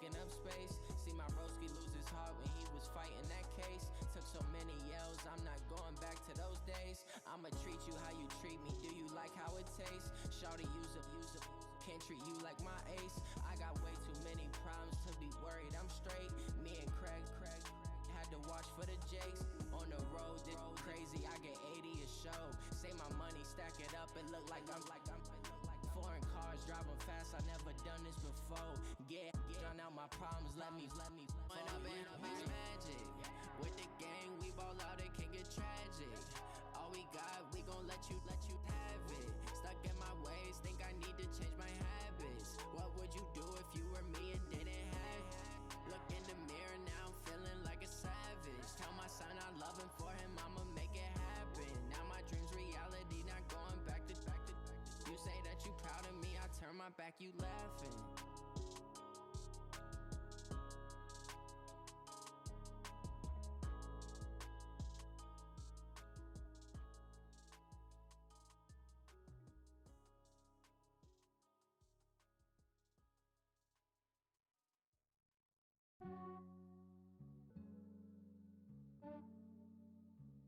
taking up space. See my broski lose his heart when he was fighting that case. Took so many yells, I'm not going back to those days. I'ma treat you how you treat me, do you like how it tastes? Shawty, use up, can't treat you like my ace. I got way too many problems to be worried, I'm straight. Me and Craig had to watch for the Jakes. On the road, this crazy, I get 80 a show. Say my money, stack it up, it look like I'm foreign cars, driving fast, I never done this before. Yeah, drown out my problems, let me When I been up is magic. With the gang, we ball out, it can get tragic. All we got, we gon' let you have it. Stuck in my ways, think I need to change my habits. What would you do if you were me and didn't have it? Look in the mirror now, I'm feeling like a savage. Tell my son I love him, for him I'ma make it happen. Now my dream's reality, not going back to. You say that you proud of me, I turn my back, you laughing.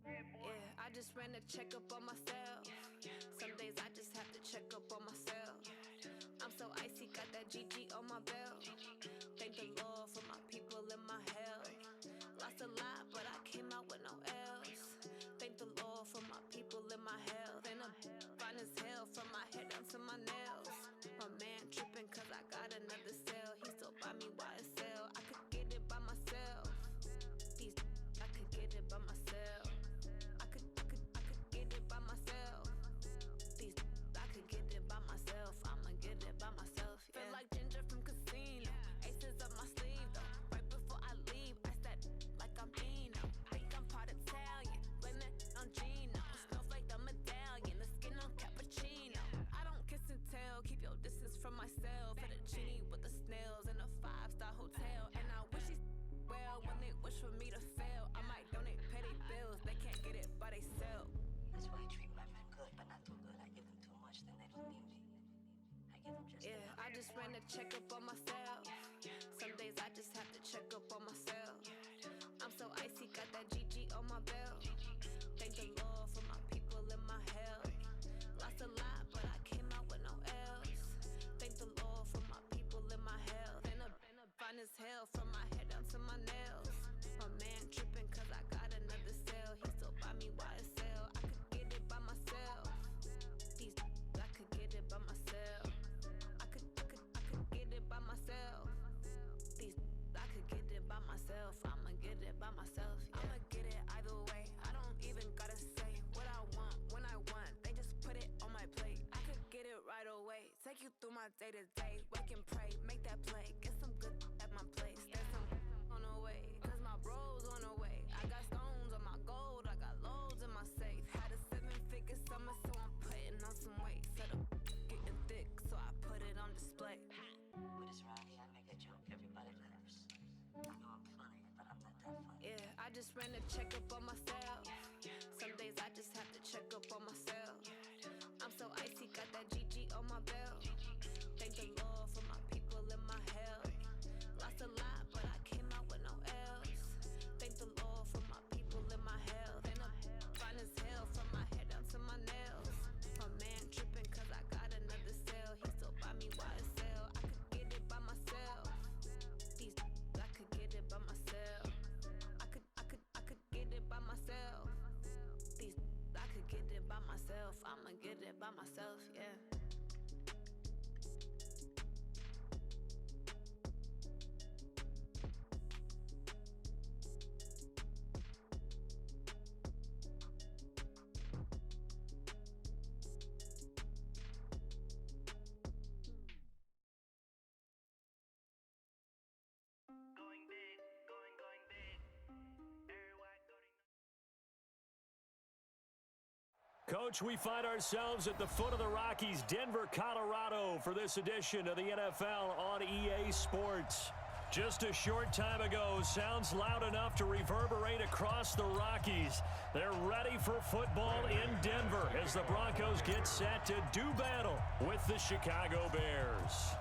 Yeah, I just ran a checkup on myself. Some days I just have to check up on myself. I'm so icy, got that GG on my belt. Thank the Lord for my people and my health. Lost a lot, but I came out with no L's. Thank the Lord for my people and my health. And I'm fine as hell from my head down to my nails. My man tripping cause I got another cell. He still buy me YSL. I could get it by myself. I could get it by myself. I could get it by myself. I could get it by myself. I'ma get it by myself. Yeah. Feel like Ginger from Casino. Aces up my sleeve though. Right before I leave, I said like I'm Dino. Think I'm part Italian. Blame it on Gino. Snowflake the medallion. The skin on cappuccino. I don't kiss and tell. Keep your distance from myself. Fettuccine with the snails in a 5-star hotel. And I wish he's well when they wish for me to fail. I might donate petty bills. They can't get it by themselves. That's why I treat my men good, but not too good. I give them too much, then they don't need me. I give them just Yeah, enough. I just ran a checkup on myself. Some days I just have to check up on myself. I'm so icy, got that GG on my belt. Thank the Lord for my people and my health. Lost a lot, but I came out with no L's. Thank the Lord for my people and my health. And I'm fine as hell from my head down to my nails. My man tripping cause I got another cell. He still buy me YSL. I could get it by myself. I could get it by myself. I could get it by myself. I could get it by myself. I'ma get it by myself. Yeah. I'ma get it either way. I don't even gotta say what I want when I want. They just put it on my plate. I could get it right away. Take you through my day to day. Wake and pray, make that play. Get some good at my place. There's some on the way, cause my bros on the way. I got stones on my gold. I got loads in my safe. Had a 7-figure summer, so I'm putting on some weight. Said I'm getting thick, so I put it on display. With this Rocky, I make a joke, everybody laughs. I know I'm funny, but I'm not that funny. Yeah, I just ran a checkup on myself. Some days I just have to check up on myself. I'm so icy, got that GG on my belt. Thank the Lord for my people and my health. Lost a lot, but I came out with no L's. Thank the Lord for my people and my health. And I'm fine as hell from my head down to my nails. My man tripping cause I got another cell. He still buy me YSL. I could get it by myself. I could get it by myself. I could get it by myself. I could get it by myself. I'ma get it by myself, yeah. Coach, we find ourselves at the foot of the Rockies, Denver, Colorado, for this edition of the NFL on EA Sports. Just a short time ago, sounds loud enough to reverberate across the Rockies. They're ready for football in Denver as the Broncos get set to do battle with the Chicago Bears.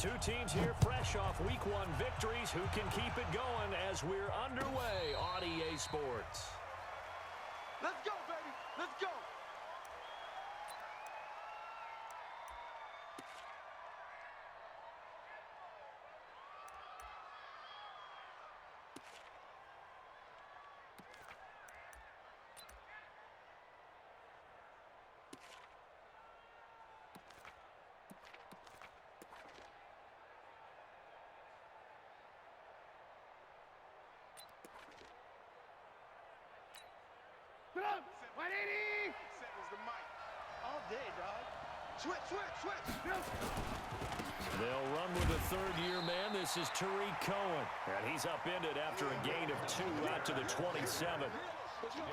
Two teams here fresh off Week 1 victories. Who can keep it going as we're underway on EA Sports? Let's go, baby. Let's go. Put up. 180. Set is the mic. All day, dog. Switch. They'll run with a third-year man. This is Tariq Cohen. And he's upended after a gain of 2 out to the 27.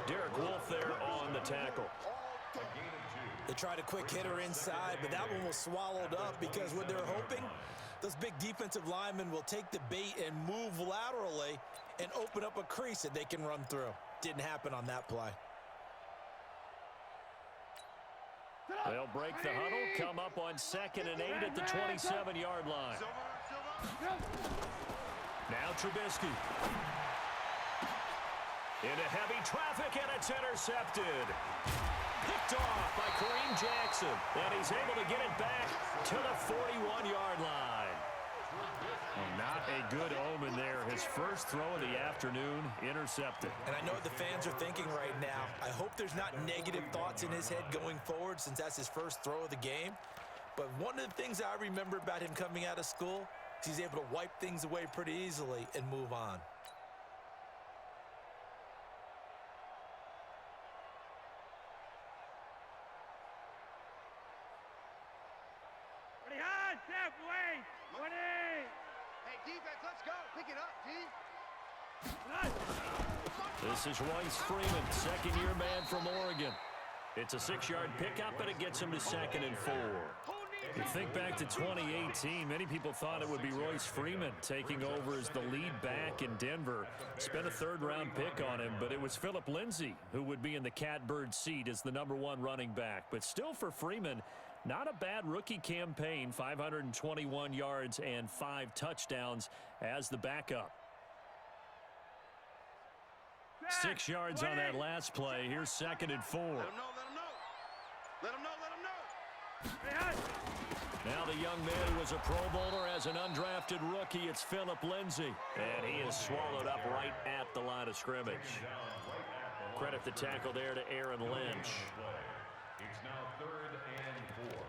Derek Wolfe there on the tackle. They tried a quick hitter inside, but that one was swallowed up because what they're hoping, those big defensive linemen will take the bait and move laterally and open up a crease that they can run through. Didn't happen on that play. They'll break the huddle, come up on 2nd and 8 at the 27-yard line. Now Trubisky. Into heavy traffic, and it's intercepted. Picked off by Kareem Jackson, and he's able to get it back to the 41-yard line. Well, not a good omen there. His first throw of the afternoon, intercepted. And I know what the fans are thinking right now. I hope there's not negative thoughts in his head going forward since that's his first throw of the game. But one of the things I remember about him coming out of school is he's able to wipe things away pretty easily and move on. Defense, let's go. Pick it up, D. This is Royce Freeman, second-year man from Oregon. It's a 6-yard pickup, and it gets him to 2nd and 4. You think back to 2018, many people thought it would be Royce Freeman taking over as the lead back in Denver. Spent a 3rd-round pick on him, but it was Philip Lindsay who would be in the catbird seat as the #1 running back. But still for Freeman, not a bad rookie campaign, 521 yards and 5 touchdowns as the backup. 6 yards on that last play. Here's 2nd and 4. Let him know. Now the young man who was a Pro Bowler as an undrafted rookie, it's Philip Lindsay. And he is swallowed up right at the line of scrimmage. Credit the tackle there to Aaron Lynch. It's now 3rd and 4.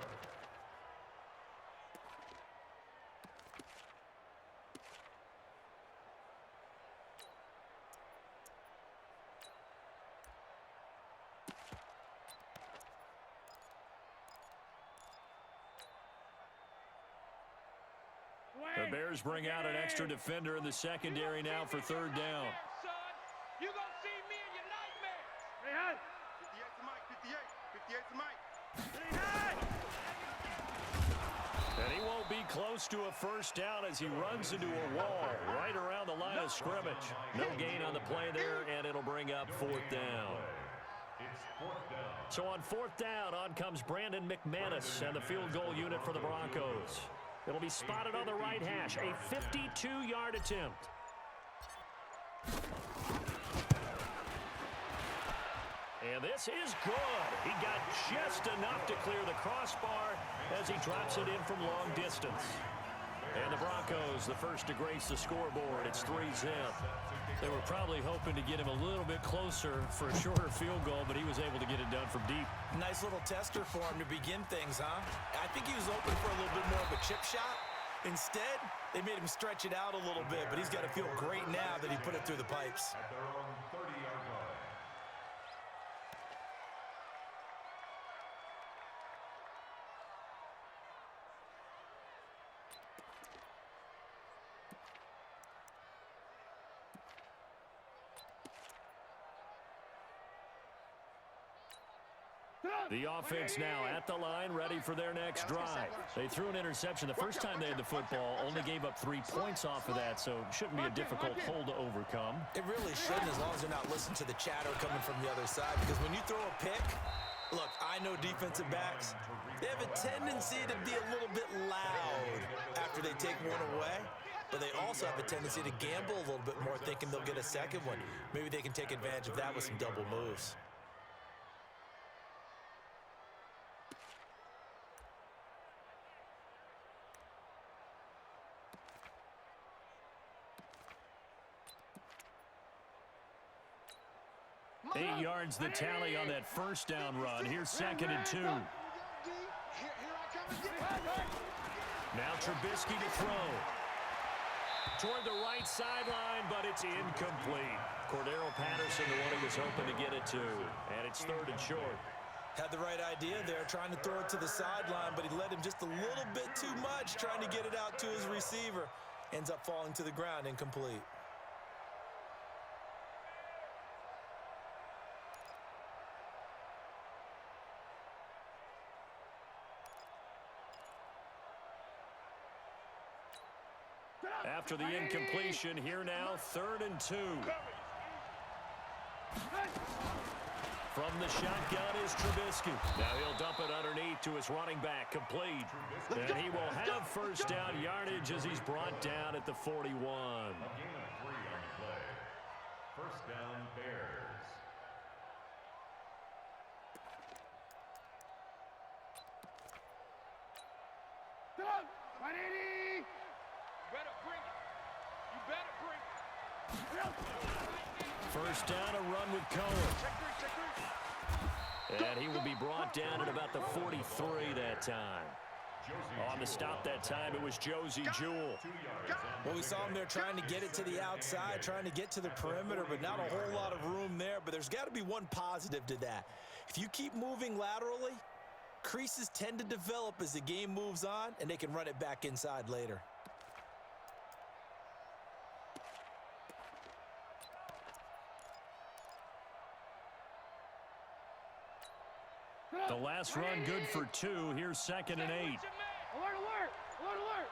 The Bears bring out an extra defender in the secondary now for 3rd down. You gonna see me in your nightmares. 58's the mic. 58's the mic. And he won't be close to a first down as he runs into a wall right around the line of scrimmage. No gain on the play there, and it'll bring up 4th down. So on 4th down, on comes Brandon McManus and the field goal unit for the Broncos. It'll be spotted on the right hash, a 52-yard attempt. And this is good. He got just enough to clear the crossbar as he drops it in from long distance. And the Broncos, the first to grace the scoreboard. It's 3-0. They were probably hoping to get him a little bit closer for a shorter field goal, but he was able to get it done from deep. Nice little tester for him to begin things, huh? I think he was hoping for a little bit more of a chip shot. Instead, they made him stretch it out a little bit, but he's got to feel great now that he put it through the pipes. At their own 30-yard line. The offense now at the line, ready for their next drive. They threw an interception the first time they had the football, only gave up 3 points off of that, so it shouldn't be a difficult hole to overcome. It really shouldn't, as long as they're not listening to the chatter coming from the other side, because when you throw a pick, look, I know defensive backs, they have a tendency to be a little bit loud after they take one away, but they also have a tendency to gamble a little bit more, thinking they'll get a second one. Maybe they can take advantage of that with some double moves. Eight yards the tally on that first down run. Here's 2nd and 2. Now Trubisky to throw. Toward the right sideline, but it's incomplete. Cordero Patterson, the one he was hoping to get it to. And it's 3rd and short. Had the right idea there, trying to throw it to the sideline, but he led him just a little bit too much, trying to get it out to his receiver. Ends up falling to the ground, incomplete. After the incompletion, here now, 3rd and 2. From the shotgun is Trubisky. Now he'll dump it underneath to his running back, complete. And he will have first down yardage as he's brought down at the 41. A gain of 3 on the play. First down, Bears. First down, a run with Cohen. And he will be brought down at about the 43 that time. On the stop that time, it was Josie Jewell. Well, we saw him there trying to get it to the outside, trying to get to the perimeter, but not a whole lot of room there. But there's got to be one positive to that. If you keep moving laterally, creases tend to develop as the game moves on, and they can run it back inside later. The last run good for 2. Here's 2nd and 8. Alert, alert! Alert, alert!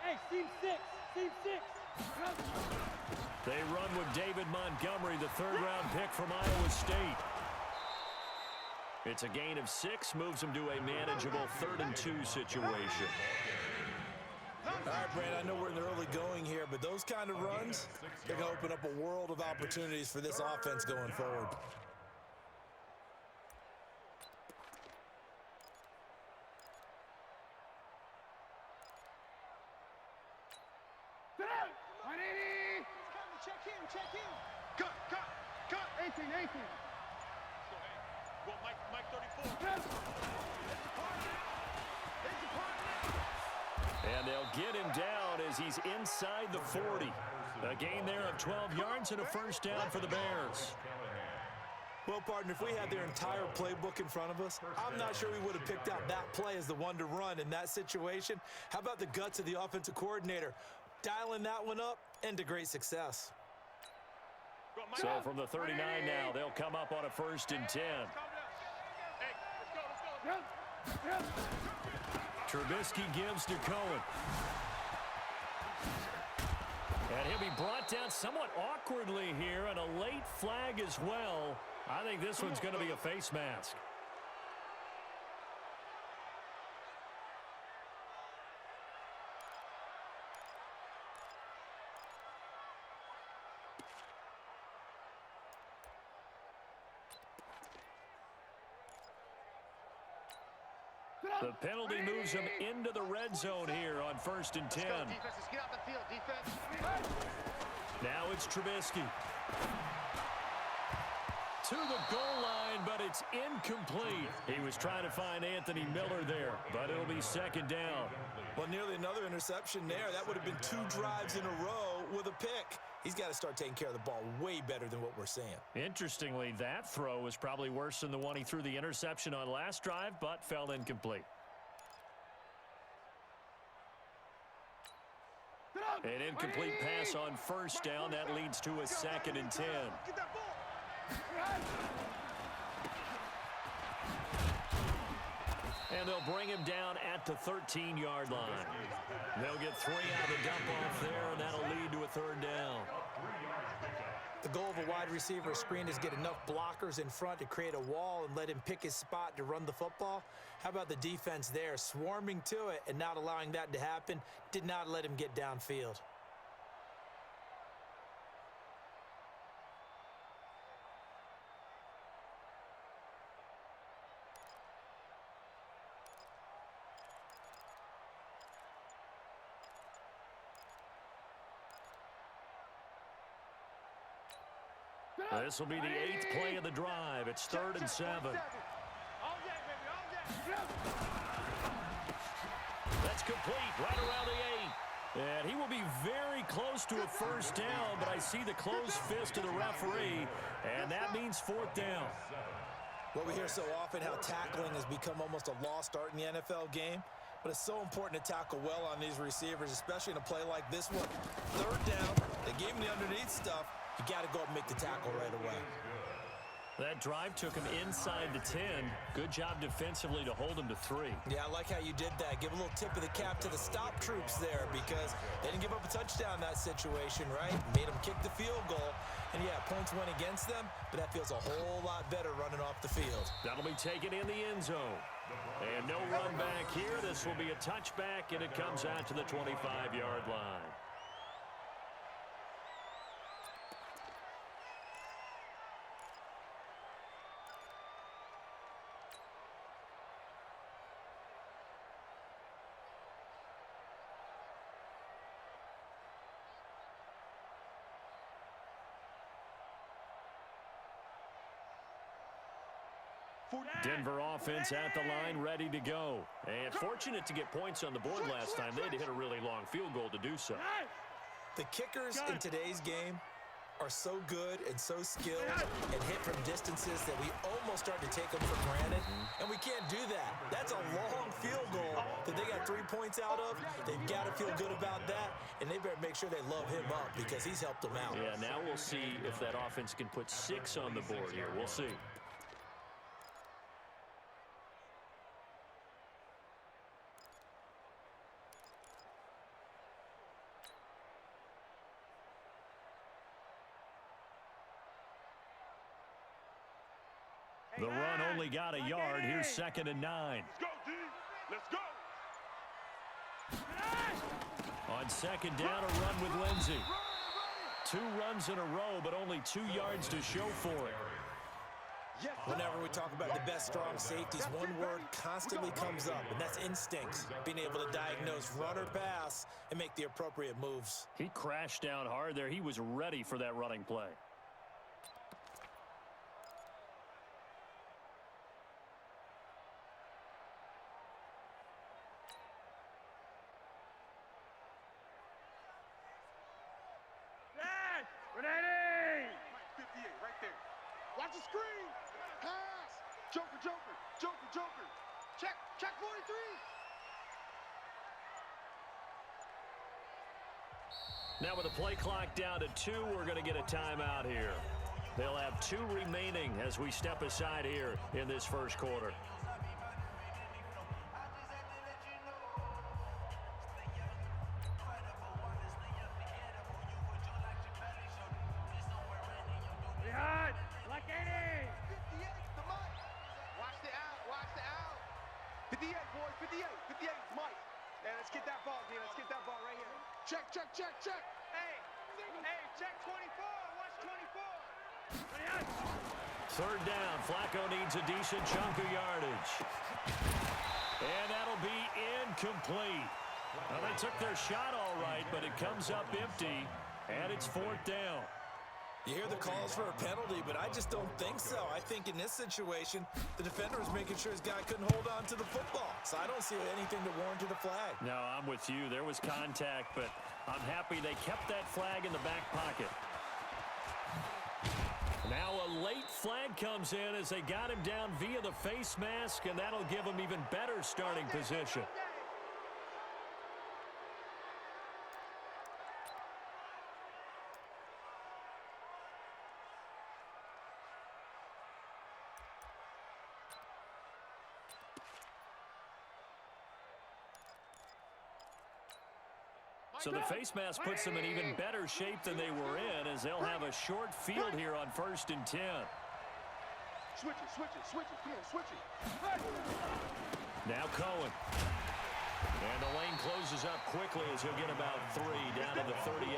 Hey, seam 6! Seam 6! They run with David Montgomery, the 3rd-round pick from Iowa State. It's a gain of 6, moves them to a manageable 3rd and 2 situation. All right, Brand, I know we're in the early going here, but those kind of runs, they're going to open up a world of opportunities for this offense going forward. Check in. Cut. 18. Well, Mike 34. And they'll get him down as he's inside the 40. A gain there of 12 yards and a first down for the Bears. Well, partner, if we had their entire playbook in front of us, I'm not sure we would have picked out that play as the one to run in that situation. How about the guts of the offensive coordinator? Dialing that one up into great success. So from the 39 now, they'll come up on a 1st and 10. Trubisky gives to Cohen. And he'll be brought down somewhat awkwardly here, and a late flag as well. I think this one's going to be a face mask. The penalty moves him into the red zone here on 1st and 10. Defenses, get out the field, defense. Now it's Trubisky. To the goal line, but it's incomplete. He was trying to find Anthony Miller there, but it'll be 2nd down. Well, nearly another interception there. That would have been 2 drives in a row with a pick. He's got to start taking care of the ball way better than what we're seeing. Interestingly, that throw was probably worse than the one he threw the interception on last drive, but fell incomplete. An incomplete pass on 1st down. That leads to a 2nd and 10. And they'll bring him down at the 13-yard line. They'll get 3 out of the dump-off there, and that'll lead to a 3rd down. The goal of a wide receiver screen is get enough blockers in front to create a wall and let him pick his spot to run the football. How about the defense there, swarming to it and not allowing that to happen? Did not let him get downfield. This will be the 8th play of the drive. It's 3rd and 7. That's complete right around the 8. And he will be very close to a first down, but I see the closed fist of the referee, and that means 4th down. Well, we hear so often how tackling has become almost a lost art in the NFL game, but it's so important to tackle well on these receivers, especially in a play like this one. 3rd down, they gave him the underneath stuff. You got to go up and make the tackle right away. That drive took him inside the 10. Good job defensively to hold him to 3. Yeah, I like how you did that. Give a little tip of the cap to the stop troops there because they didn't give up a touchdown in that situation, right? Made them kick the field goal. And, yeah, points went against them, but that feels a whole lot better running off the field. That'll be taken in the end zone. And no run back here. This will be a touchback, and it comes out to the 25-yard line. Denver offense at the line, ready to go. And fortunate to get points on the board last time. They had to hit a really long field goal to do so. The kickers in today's game are so good and so skilled and hit from distances that we almost start to take them for granted, and we can't do that. That's a long field goal that they got 3 points out of. They've got to feel good about that, and they better make sure they love him up because he's helped them out. Yeah, now we'll see if that offense can put 6 on the board here. We'll see. The run only got a yard. Here's 2nd and 9. Let's go, D. Let's go. On 2nd down, a run with Lindsey. 2 runs in a row, but only 2 yards to show for it. Whenever we talk about the best strong safeties, one word constantly comes up, and that's instincts. Being able to diagnose run or pass and make the appropriate moves. He crashed down hard there. He was ready for that running play. Ready! 58, right there. Watch the screen. Pass. Joker, Joker, Joker, Joker. Check 43. Now with the play clock down to 2, we're going to get a timeout here. They'll have 2 remaining as we step aside here in this first quarter. Like 80. 58, the Mike. Watch the out. 58, boys, 58. 58 is Mike. Hey, let's get that ball, D. Let's get that ball right here. Check. Hey, check 24. Watch 24. 3rd down. Flacco needs a decent chunk of yardage. And that'll be incomplete. Well, they took their shot all right, but it comes up empty, and it's 4th down. You hear the calls for a penalty, but I just don't think so. I think in this situation, the defender was making sure his guy couldn't hold on to the football. So I don't see anything to warrant a flag. No, I'm with you. There was contact, but I'm happy they kept that flag in the back pocket. Now a late flag comes in as they got him down via the face mask, and that'll give him even better starting position. So the face mask puts them in even better shape than they were in, as they'll have a short field here on 1st and 10. Switch it, switch it, switch it. Come on, switch it. Now Cohen. And the lane closes up quickly as he'll get about 3 down to the 38.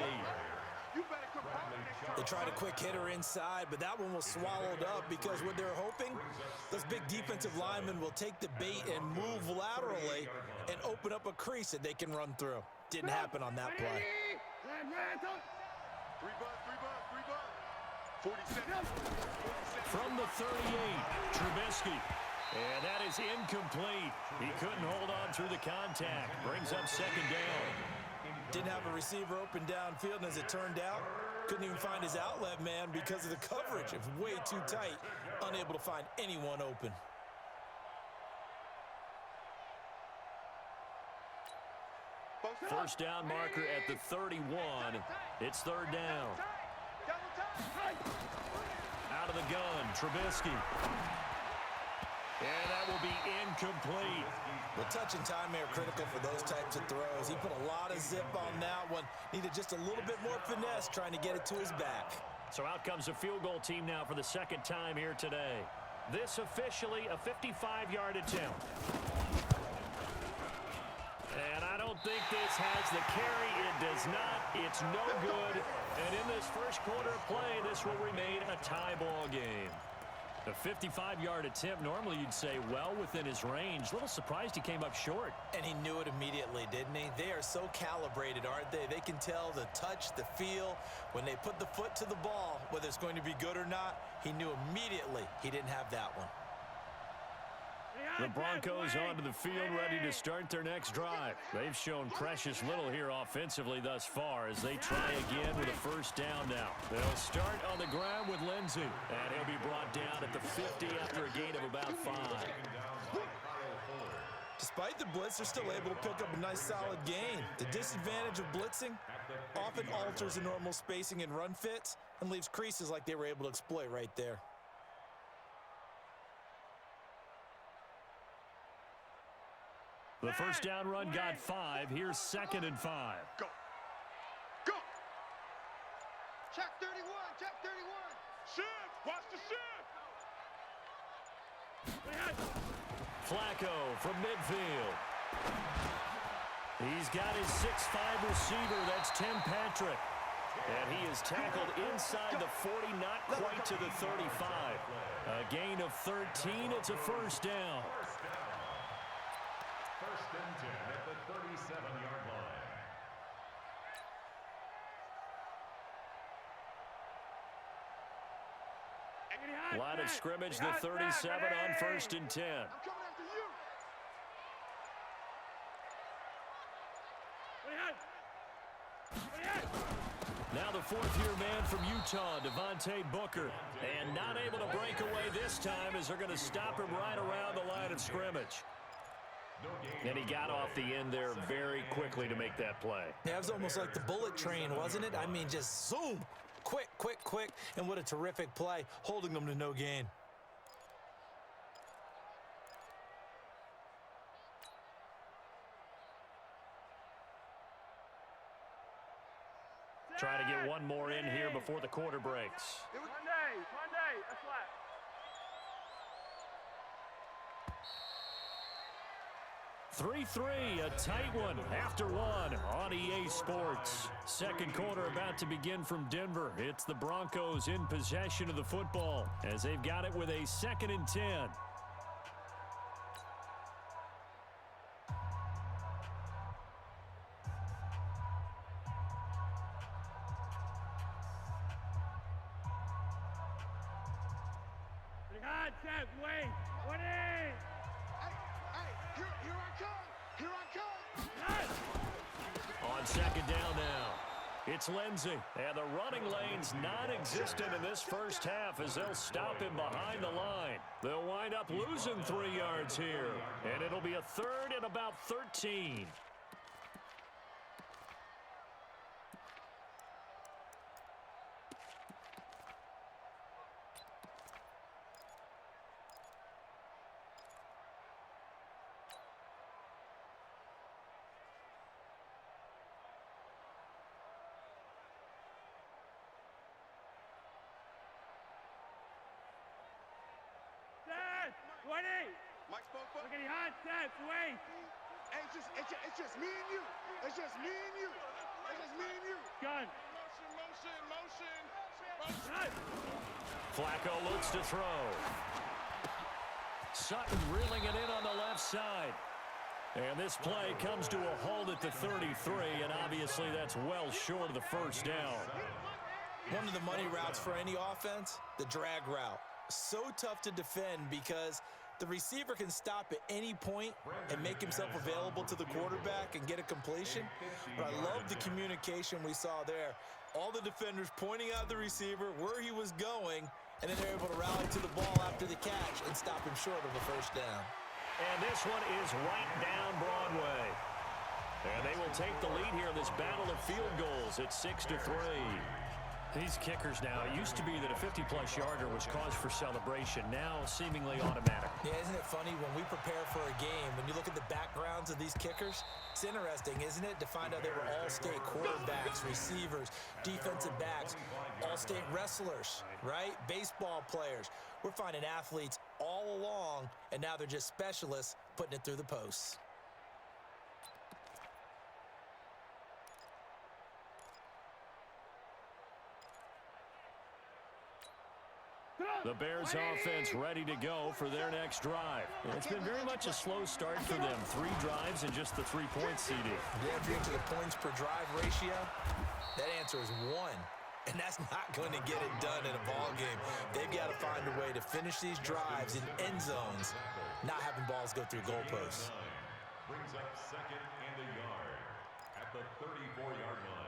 You better quit popping next time. They tried a quick hitter inside, but that one was swallowed up because what they're hoping, those big defensive linemen will take the bait and move laterally and open up a crease that they can run through. Didn't happen on that play. 3 bucks. 40 seconds. From the 38, Trubisky. And that is incomplete. He couldn't hold on through the contact. Brings up 2nd down. Didn't have a receiver open downfield, and as it turned out, couldn't even find his outlet man because of the coverage. It was way too tight, unable to find anyone open. First down marker at the 31. It's 3rd down. Out of the gun, Trubisky. And that will be incomplete. Well, touch and time are critical for those types of throws. He put a lot of zip on that one. Needed just a little bit more finesse trying to get it to his back. So out comes a field goal team now for the 2nd time here today. This officially a 55-yard attempt. And I don't think this has the carry. It does not. It's no good. And in this first quarter of play, this will remain a tie ball game. A 55-yard attempt, normally you'd say well within his range. A little surprised he came up short. And he knew it immediately, didn't he? They are so calibrated, aren't they? They can tell the touch, the feel. When they put the foot to the ball, whether it's going to be good or not, he knew immediately he didn't have that one. The Broncos onto the field, ready to start their next drive. They've shown precious little here offensively thus far as they try again with a 1st down now. They'll start on the ground with Lindsey, and he'll be brought down at the 50 after a gain of about 5. Despite the blitz, they're still able to pick up a nice solid gain. The disadvantage of blitzing often alters the normal spacing and run fits and leaves creases like they were able to exploit right there. The 1st down run got 5. Here's 2nd and 5. Go. Go. Check 31. Check 31. Shift. Watch the shift. Flacco from midfield. He's got his 6'5" receiver. That's Tim Patrick. And he is tackled inside the 40, not quite to the 35. A gain of 13. It's a 1st down. 1st and 10 at the 37-yard line. Line of scrimmage, the 37 on 1st and 10. I'm coming after you. Now the 4th-year man from Utah, Devontae Booker. And not able to break away this time as they're going to stop him right around the line of scrimmage. And he got off the end there very quickly to make that play. Yeah, it was almost like the bullet train, wasn't it? I mean, just zoom. Quick, quick, quick. And what a terrific play, holding them to no gain. Try to get one more in here before the quarter breaks. Monday, that's flat. A tight one after one on EA Sports. Second quarter about to begin from Denver. It's the Broncos in possession of the football as they've got it with a 2nd and 10. Wait, what is? Here I come. Here I come. On 2nd down now. It's Lindsey. And the running lane's non-existent in this first half as they'll stop him behind the line. They'll wind up losing 3 yards here. And it'll be a 3rd and about 13. Mike spoke for. Look at the hot steps. Wait. Hey, it's just me and you. It's just me and you. It's just me and you. Gun. Motion. Flacco looks to throw. Sutton reeling it in on the left side. And this play comes to a halt at the 33, and obviously that's well short of the first down. One of the money routes for any offense, the drag route. So tough to defend because the receiver can stop at any point and make himself available to the quarterback and get a completion. But I love the communication we saw there. All the defenders pointing out the receiver, where he was going, and then they're able to rally to the ball after the catch and stop him short of a first down. And this one is right down Broadway. And they will take the lead here in this battle of field goals at 6-3. These kickers now, it used to be that a 50-plus yarder was cause for celebration. Now seemingly automatic. Yeah, isn't it funny when we prepare for a game, when you look at the backgrounds of these kickers, it's interesting, isn't it, to find out they were all-state quarterbacks, receivers, defensive backs, all-state wrestlers, right? Baseball players. We're finding athletes all along, and now they're just specialists putting it through the posts. The Bears offense ready to go for their next drive. It's been very much a slow start for them. 3 drives and just the 3-point CD. Yeah, if you get to the points per drive ratio, that answer is 1. And that's not going to get it done in a ball game. They've got to find a way to finish these drives in end zones, not having balls go through goalposts. Brings up second and a yard at the 34-yard line.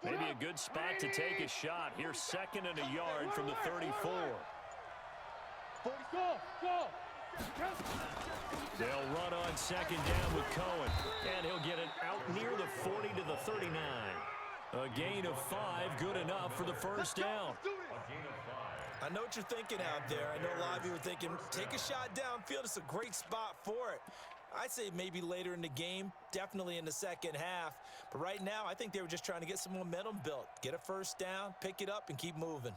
Maybe a good spot to take a shot. Here's second and a yard from the 34. They'll run on second down with Cohen, and he'll get it out near the 40 to the 39. A gain of 5, good enough for the first down. I know what you're thinking out there. I know a lot of you are thinking, take a shot downfield. It's a great spot for it. I'd say maybe later in the game, definitely in the second half. But right now, I think they were just trying to get some momentum built. Get a first down, pick it up, and keep moving.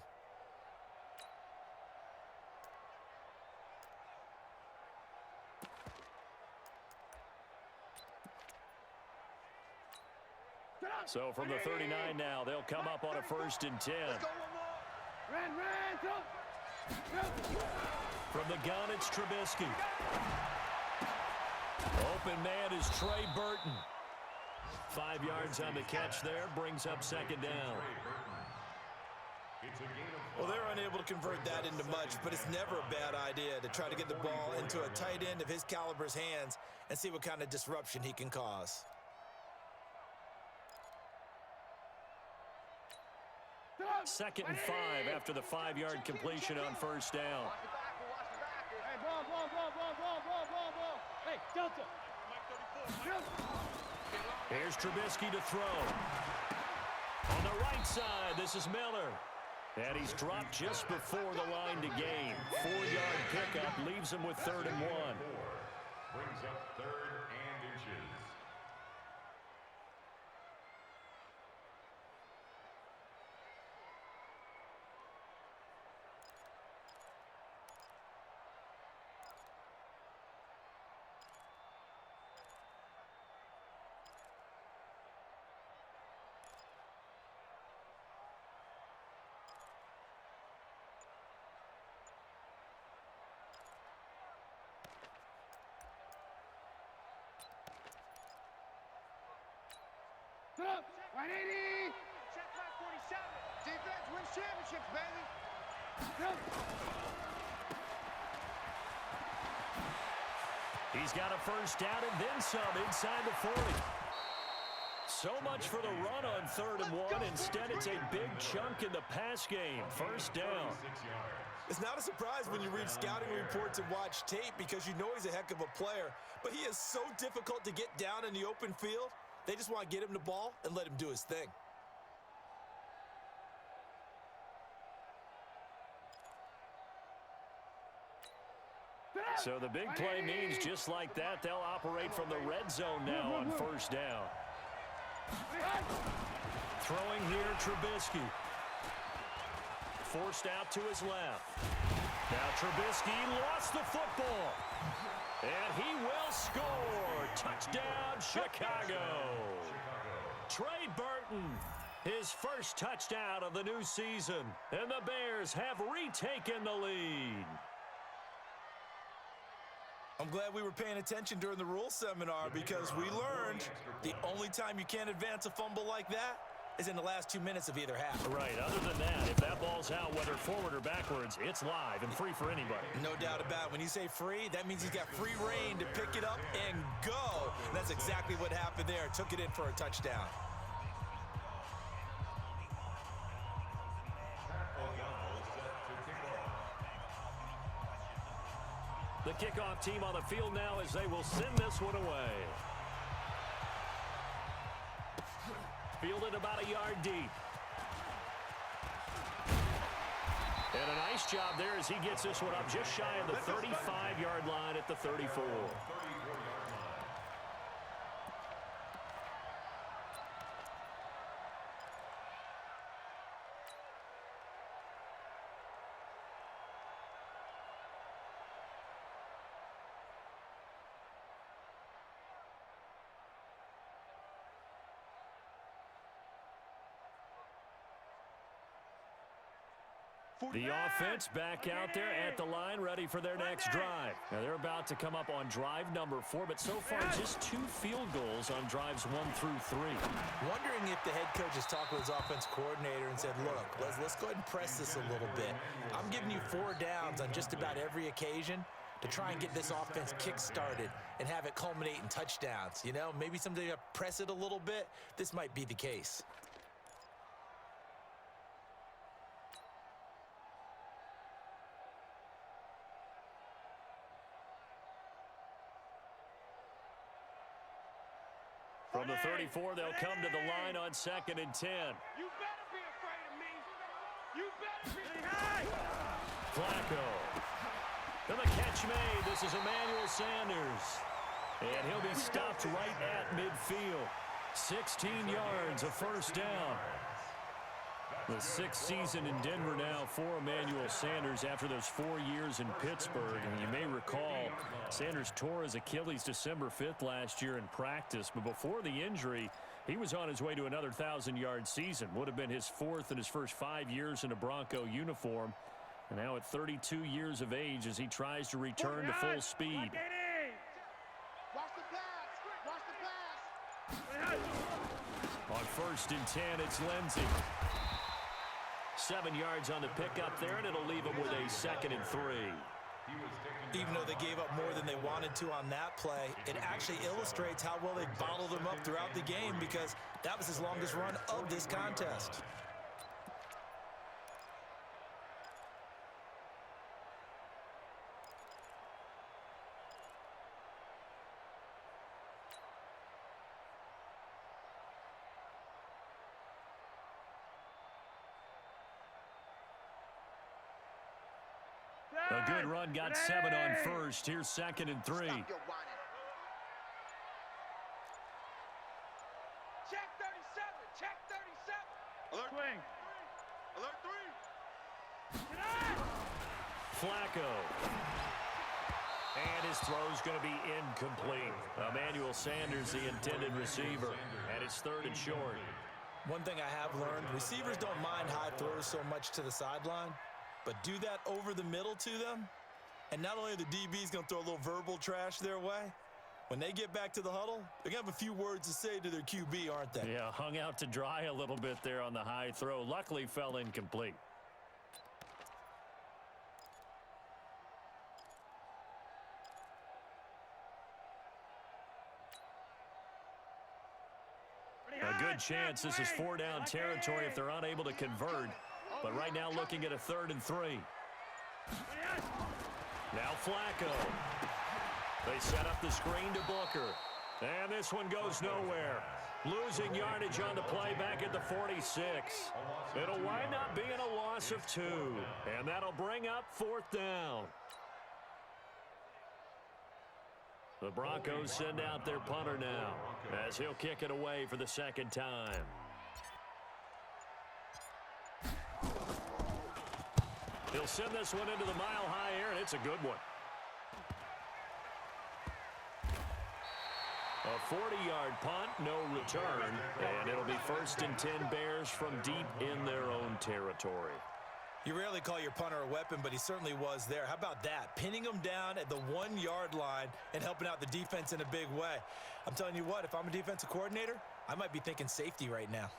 So from the 39 now, they'll come up on a 1st and 10. From the gun, it's Trubisky. Open man is Trey Burton. 5 yards on the catch there, brings up second down. Well, they're unable to convert that into much, but it's never a bad idea to try to get the ball into a tight end of his caliber's hands and see what kind of disruption he can cause. Second and 5 after the 5-yard completion on first down. Hey, ball. Hey, Delta. Here's Trubisky to throw. On the right side, this is Miller. And he's dropped just before the line to gain. 4-yard pickup leaves him with 3rd and 1. Brings up 3rd and inches. Up, 180. Check back 47. Defense wins championships, baby. He's got a first down and then some inside the 40. So much for the run on 3rd and 1. Instead, it's a big chunk in the pass game. First down. It's not a surprise when you read scouting reports and watch tape because you know he's a heck of a player, but he is so difficult to get down in the open field. They just want to get him the ball and let him do his thing. So the big play means just like that, they'll operate from the red zone now on first down. Throwing here, Trubisky. Forced out to his left. Now Trubisky lost the football. And he will score. Touchdown, Chicago. Trey Burton, his first touchdown of the new season. And the Bears have retaken the lead. I'm glad we were paying attention during the rules seminar because we learned the only time you can't advance a fumble like that is in the last 2 minutes of either half. Right. Other than that, if that ball's out, whether forward or backwards, it's live and free for anybody. No doubt about it. When you say free, that means he's got free reign to pick it up and go. And that's exactly what happened there. Took it in for a touchdown. The kickoff team on the field now as they will send this one away. Fielded about a yard deep. And a nice job there as he gets this one up just shy of the 35-yard line at the 34. The offense back out there at the line, ready for their next drive. Now they're about to come up on drive number 4, but so far just 2 field goals on drives 1 through 3. Wondering if the head coach has talked with his offense coordinator and said, look, let's go ahead and press this a little bit. I'm giving you 4 downs on just about every occasion to try and get this offense kick-started and have it culminate in touchdowns. You know, maybe someday I press it a little bit. This might be the case. From the 34, they'll come to the line on 2nd and 10. You better be afraid of me. You better be. Flacco. And the catch made. This is Emmanuel Sanders. And he'll be stopped right at midfield. 16 yards, a first down. The 6th season in Denver now for Emmanuel Sanders after those 4 years in Pittsburgh. And you may recall Sanders tore his Achilles December 5th last year in practice. But before the injury, he was on his way to another 1,000-yard season. Would have been his 4th in his first 5 years in a Bronco uniform. And now at 32 years of age as he tries to return to full speed. Watch the pass. On 1st and 10, it's Lindsey. 7 yards on the pickup there, and it'll leave him with a 2nd and 3. Even though they gave up more than they wanted to on that play, it actually illustrates how well they bottled him up throughout the game because that was his longest run of this contest. A good run, got 7 on 1st. Here's 2nd and 3. Stop your whining. Check 37. Check 37. Alert. Swing. Alert 3. Flacco. And his throw's going to be incomplete. Emmanuel Sanders, the intended receiver. And it's 3rd and short. One thing I have learned, receivers don't mind high throws so much to the sideline, but do that over the middle to them, and not only are the DBs going to throw a little verbal trash their way, when they get back to the huddle, they're going to have a few words to say to their QB, aren't they? Yeah, hung out to dry a little bit there on the high throw. Luckily fell incomplete. A good chance this is 4-down territory if they're unable to convert. But right now looking at a 3rd and 3. Now Flacco. They set up the screen to Booker. And this one goes nowhere. Losing yardage on the play back at the 46. It'll wind up being a loss of 2. And that'll bring up 4th down. The Broncos send out their punter now as he'll kick it away for the second time. He'll send this one into the mile-high air, and it's a good one. A 40-yard punt, no return, and it'll be 1st and 10 Bears from deep in their own territory. You rarely call your punter a weapon, but he certainly was there. How about that? Pinning him down at the 1-yard line and helping out the defense in a big way. I'm telling you what, if I'm a defensive coordinator, I might be thinking safety right now.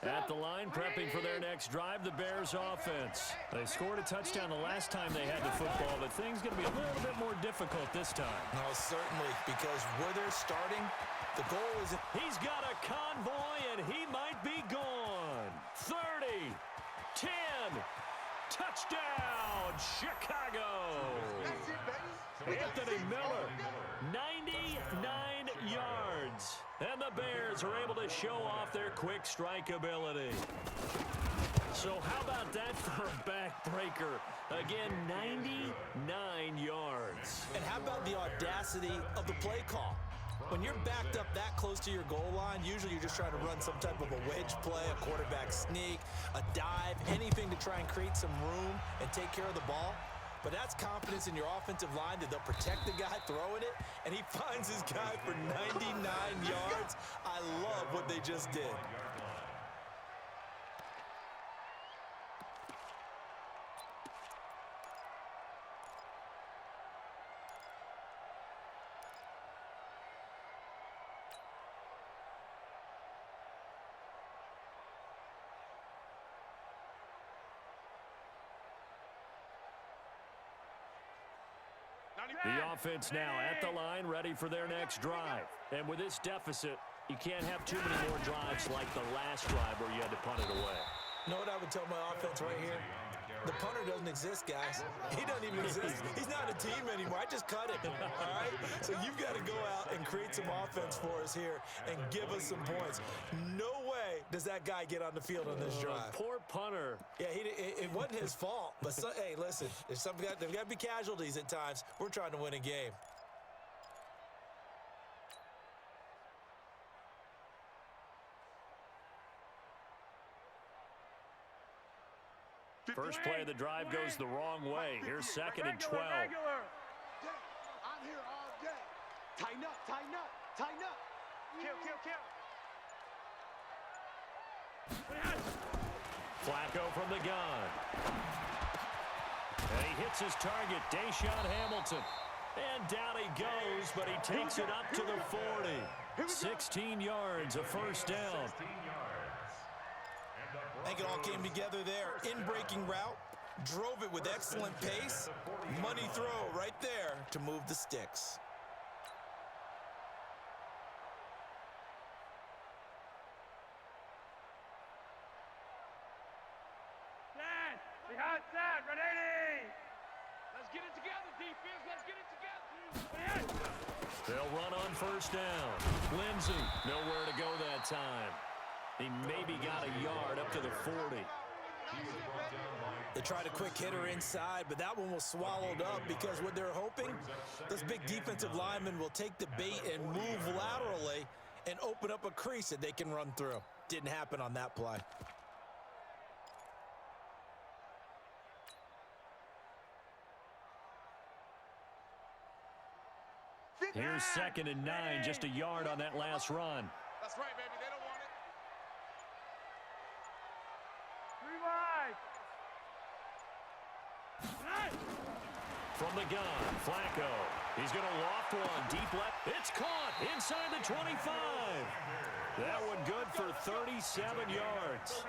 At the line, prepping for their next drive, the Bears offense. They scored a touchdown the last time they had the football, but things going to be a little bit more difficult this time. No, certainly, because where they're starting, the goal is... He's got a convoy, and he might be gone. 30, 10, touchdown, Chicago. That's it, baby. Anthony Miller, 99 yards. And the Bears are able to show off their quick strike ability. So how about that for a backbreaker? Again, 99 yards. And how about the audacity of the play call? When you're backed up that close to your goal line, usually you're just trying to run some type of a wedge play, a quarterback sneak, a dive, anything to try and create some room and take care of the ball. But that's confidence in your offensive line that they'll protect the guy throwing it, and he finds his guy for 99 yards. I love what they just did. The offense now at the line, ready for their next drive. And with this deficit, you can't have too many more drives like the last drive where you had to punt it away. You know what I would tell my offense right here? The punter doesn't exist, guys. He doesn't even exist. He's not a team anymore. I just cut him, all right? So you've got to go out and create some offense for us here and give us some points. No way does that guy get on the field on this drive. Poor punter. Yeah, it wasn't his fault. But, hey, listen, there's got to be casualties at times. We're trying to win a game. First play of the drive goes the wrong way. Here's 2nd and 12. I'm here all day. Tighten up, tighten up, tighten up. Kill, kill, kill. Flacco from the gun. And he hits his target, Deshaun Hamilton. And down he goes, but he takes it up to the 40. 16 yards, a first down. I think it all came together there. In-breaking route, drove it with excellent pace. Money throw right there to move the sticks. Set, ready. Let's get it together, defense. Let's get it together. They'll run on first down. Lindsey, nowhere to go that time. He maybe got a yard up to the 40. They tried a quick hitter inside, but that one was swallowed up because what they're hoping, those big defensive linemen will take the bait and move laterally and open up a crease that they can run through. Didn't happen on that play. Here's 2nd and 9, just a yard on that last run. That's right, baby. They don't want it. 3 wide. From the gun, Flacco. He's going to loft one deep left. It's caught inside the 25. That one good for 37 yards.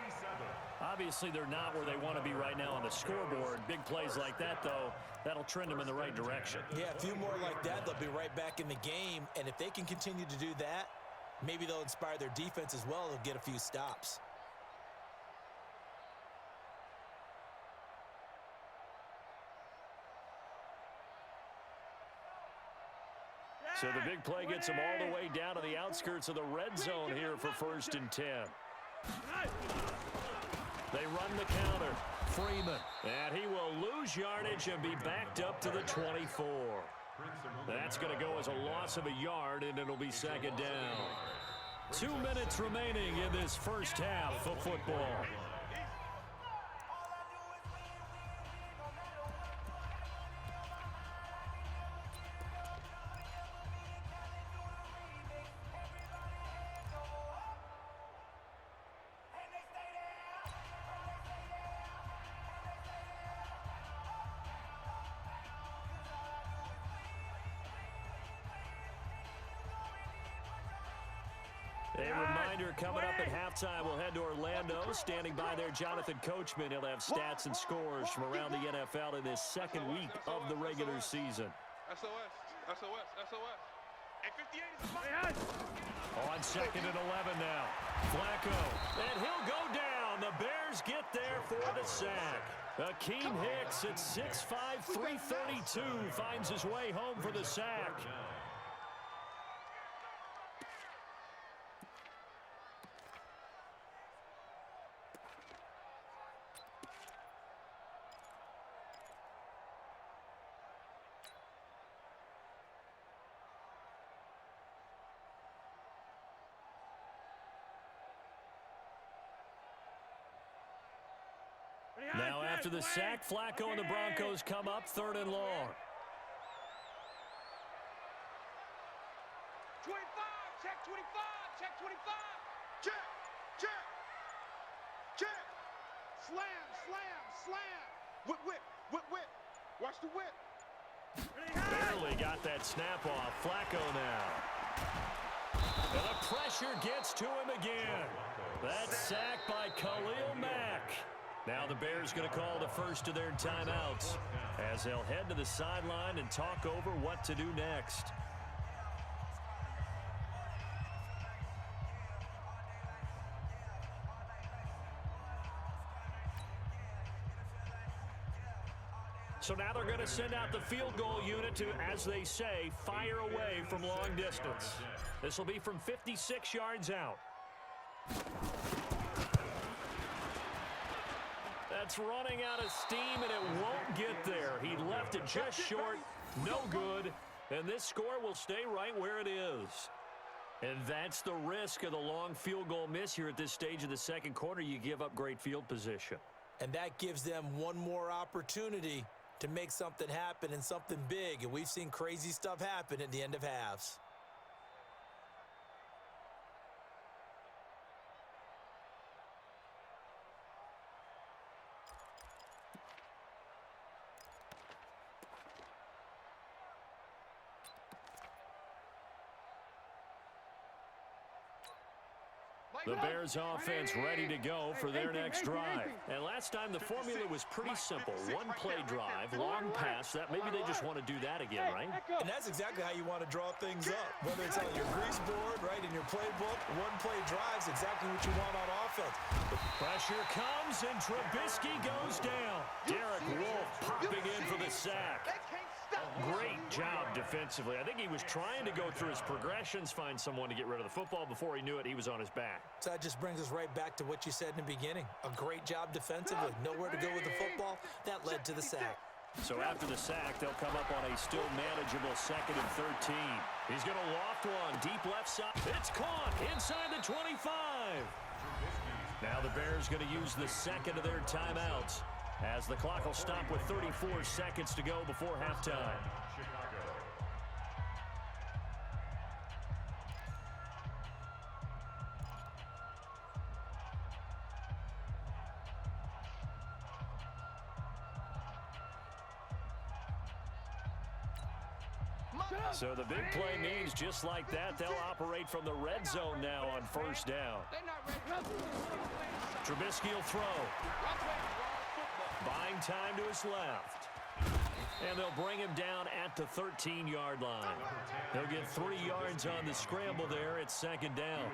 Obviously, they're not where they want to be right now on the scoreboard. Big plays like that, though, that'll trend them in the right direction. Yeah, a few more like that, they'll be right back in the game. And if they can continue to do that, maybe they'll inspire their defense as well. They'll get a few stops. So the big play gets them all the way down to the outskirts of the red zone here for 1st and 10. They run the counter. Freeman. And he will lose yardage and be backed up to the 24. That's going to go as a loss of a yard, and it'll be second down. 2 minutes remaining in this first half of football. A reminder coming up at halftime, we'll head to Orlando. Standing by there, Jonathan Coachman. He'll have stats and scores from around the NFL in this second week of the regular season. SOS, SOS, SOS. And 58 is on second and 11 now. Flacco, and he'll go down. The Bears get there for the sack. Akeem Hicks at 6'5", 332 finds his way home for the sack. Now after the sack, Flacco and the Broncos come up 3rd and long. 25, check 25, check 25. Check, check, check. Slam, slam, slam. Whip, whip, whip, whip. Watch the whip. Barely got that snap off. Flacco now. And the pressure gets to him again. That's sacked by Khalil Mack. Now the Bears going to call the first of their timeouts as they'll head to the sideline and talk over what to do next. So now they're going to send out the field goal unit to, as they say, fire away from long distance. This will be from 56 yards out. That's running out of steam, and it won't get there. He left it just short, no good, and this score will stay right where it is. And that's the risk of the long field goal miss here at this stage of the second quarter. You give up great field position. And that gives them one more opportunity to make something happen and something big. And we've seen crazy stuff happen at the end of halves. The Bears offense ready to go for their next drive. And last time the formula was pretty simple. One play drive, long pass. That maybe they just want to do that again, right? And that's exactly how you want to draw things up. Whether it's on your grease board, right, in your playbook, one play drive's exactly what you want on offense. The pressure comes and Trubisky goes down. Derek Wolfe popping in for the sack. Great job defensively. I think he was trying to go through his progressions, find someone to get rid of the football. Before he knew it, he was on his back. So that just brings us right back to what you said in the beginning. A great job defensively. Nowhere to go with the football. That led to the sack. So after the sack, they'll come up on a still manageable 2nd and 13. He's going to loft one deep left side. It's caught inside the 25. Now the Bears going to use the second of their timeouts, as the clock will stop with 34 seconds to go before halftime. So the big play means just like that, they'll operate from the red zone now on first down. Trubisky will throw. Buying time to his left. And they'll bring him down at the 13-yard line. He'll get 3 yards on the scramble there. It's second down.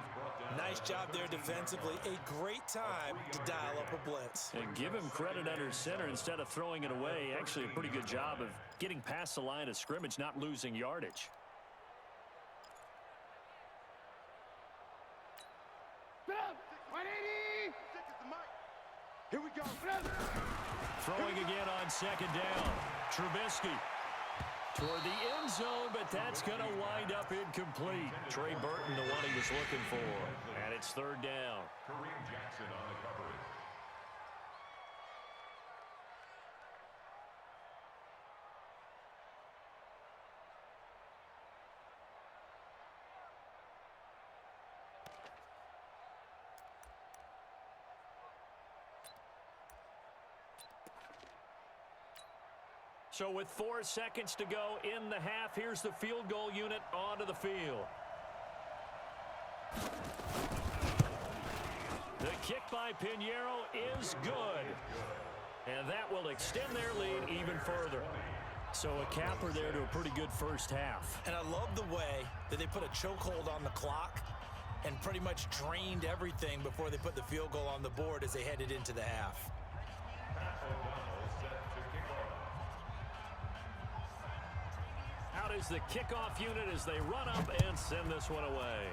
Nice job there defensively. A great time to dial up a blitz. And give him credit under center instead of throwing it away. Actually, a pretty good job of getting past the line of scrimmage, not losing yardage. Here we go. Throwing again on second down. Trubisky toward the end zone, but that's going to wind up incomplete. Trey Burton, the one he was looking for. And it's third down. Kareem Jackson on the coverage. So with 4 seconds to go in the half, here's the field goal unit onto the field. The kick by Pinheiro is good. And that will extend their lead even further. So a capper there to a pretty good first half. And I love the way that they put a chokehold on the clock and pretty much drained everything before they put the field goal on the board as they headed into the half. Out is the kickoff unit as they run up and send this one away.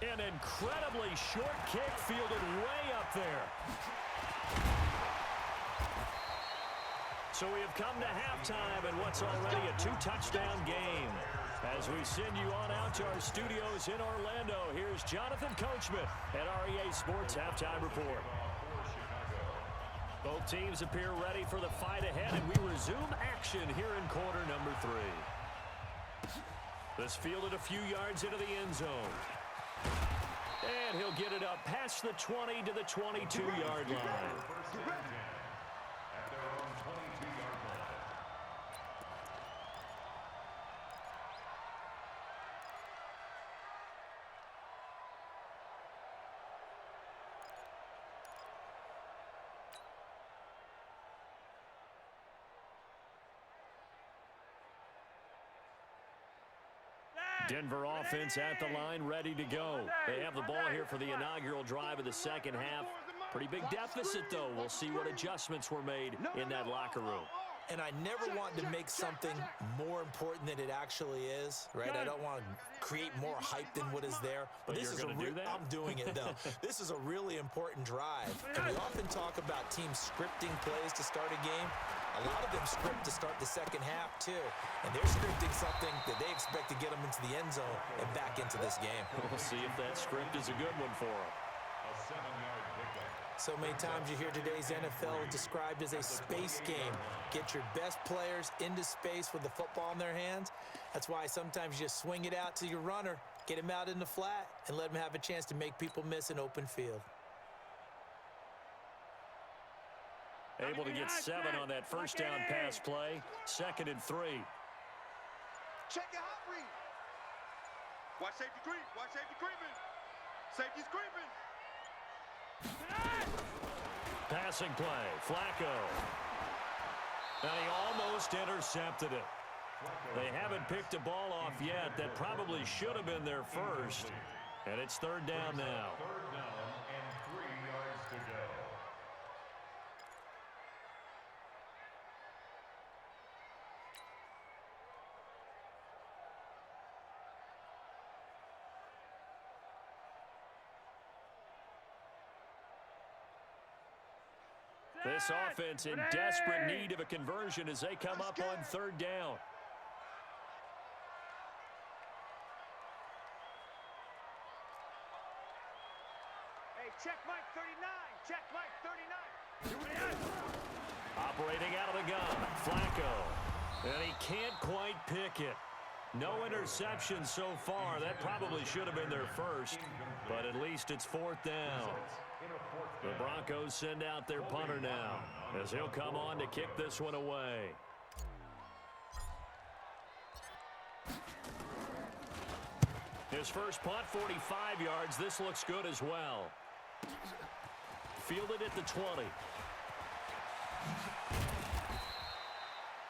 An incredibly short kick fielded way up there. So we have come to halftime in what's already a 2-touchdown game. As we send you on out to our studios in Orlando, here's Jonathan Coachman at REA Sports Halftime Report. Both teams appear ready for the fight ahead, and we resume action here in quarter number 3. This fielded a few yards into the end zone. And he'll get it up past the 20 to the 22-yard line. Denver offense at the line, ready to go. They have the ball here for the inaugural drive of the second half. Pretty big deficit, though. We'll see what adjustments were made in that locker room. And I never want to make something more important than it actually is, right? I don't want to create more hype than what is there. But this is do that? I'm doing it, though. This is a really important drive. And we often talk about teams scripting plays to start a game. A lot of them script to start the second half, too. And they're scripting something that they expect to get them into the end zone and back into this game. We'll see if that script is a good one for them. A 7-yard pickup. So many times you hear today's NFL described as a space game. Get your best players into space with the football in their hands. That's why sometimes you just swing it out to your runner, get him out in the flat, and let him have a chance to make people miss an open field. Able to get 7 on that first down pass play. 2nd and 3. Check your hot read. Watch safety creep. Watch safety creeping. Safety's creeping. Passing play. Flacco. And he almost intercepted it. They haven't picked a ball off yet. That probably should have been their first. And it's third down now. Third down and 3 yards to go. This offense in desperate need of a conversion as they come up on third down. Hey, check Mike 39. Check Mike 39. Here we go. Operating out of the gun, Flacco. And he can't quite pick it. No interception so far. That probably should have been their first, but at least it's fourth down. The Broncos send out their punter now as he'll come on to kick this one away. His first punt, 45 yards. This looks good as well. Fielded at the 20.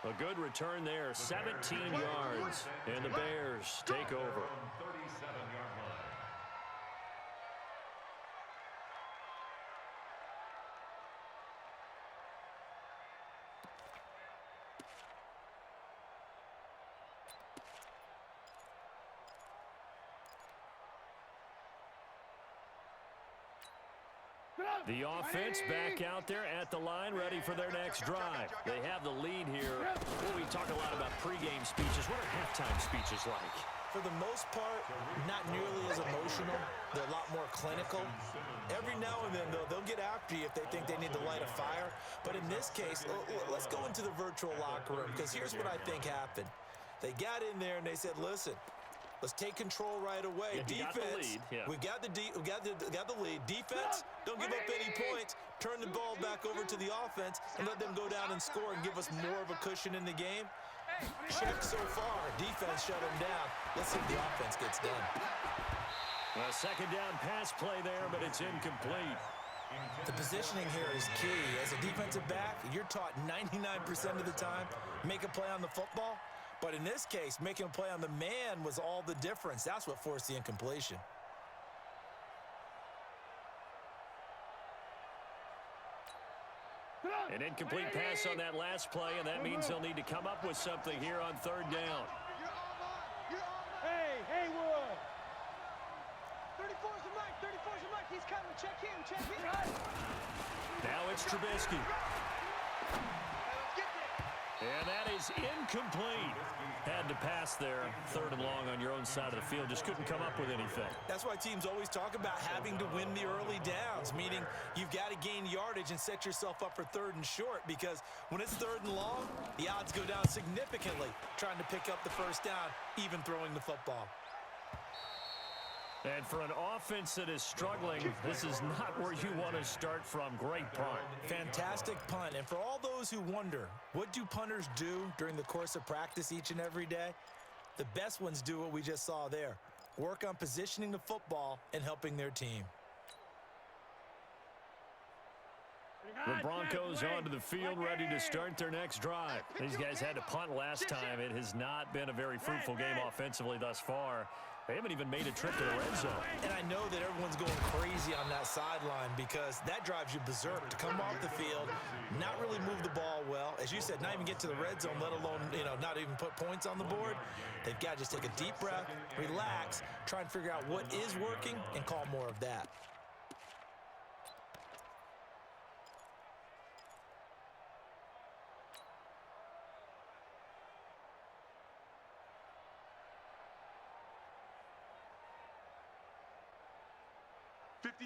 A good return there, 17 yards, and the Bears take over. The offense back out there at the line, ready for their next drive. They have the lead here. Well, we talk a lot about pregame speeches. What are halftime speeches like? For the most part, not nearly as emotional. They're a lot more clinical. Every now and then, though, they'll get after you if they think they need to light a fire. But in this case, let's go into the virtual locker room, because here's what I think happened. They got in there and they said, listen, let's take control right away. Yeah, Defense, we got the lead. Defense, don't give up any points. Turn the ball back over to the offense and let them go down and score and give us more of a cushion in the game. Check so far. Defense shut them down. Let's see if the offense gets done. A second down pass play there, but it's incomplete. The positioning here is key. As a defensive back, you're taught 99% of the time, make a play on the football. But in this case, making a play on the man was all the difference. That's what forced the incompletion. An incomplete pass on that last play, and that means they'll need to come up with something here on third down. Hey, Haywood. 34's the mic. 34's the mic. He's coming. Check him. Check him. Now it's Trubisky. And that is incomplete. Had to pass there, third and long on your own side of the field. Just couldn't come up with anything. That's why teams always talk about having to win the early downs, meaning you've got to gain yardage and set yourself up for third and short, because when it's third and long, the odds go down significantly trying to pick up the first down, even throwing the football. And for an offense that is struggling, this is not where you want to start from. Great punt. Fantastic punt. And for all those who wonder, what do punters do during the course of practice each and every day? The best ones do what we just saw there. Work on positioning the football and helping their team. The Broncos onto the field, ready to start their next drive. These guys had to punt last time. It has not been a very fruitful game offensively thus far. They haven't even made a trip to the red zone. And I know that everyone's going crazy on that sideline, because that drives you berserk to come off the field, not really move the ball well. As you said, not even get to the red zone, let alone, not even put points on the board. They've got to just take a deep breath, relax, try and figure out what is working, and call more of that.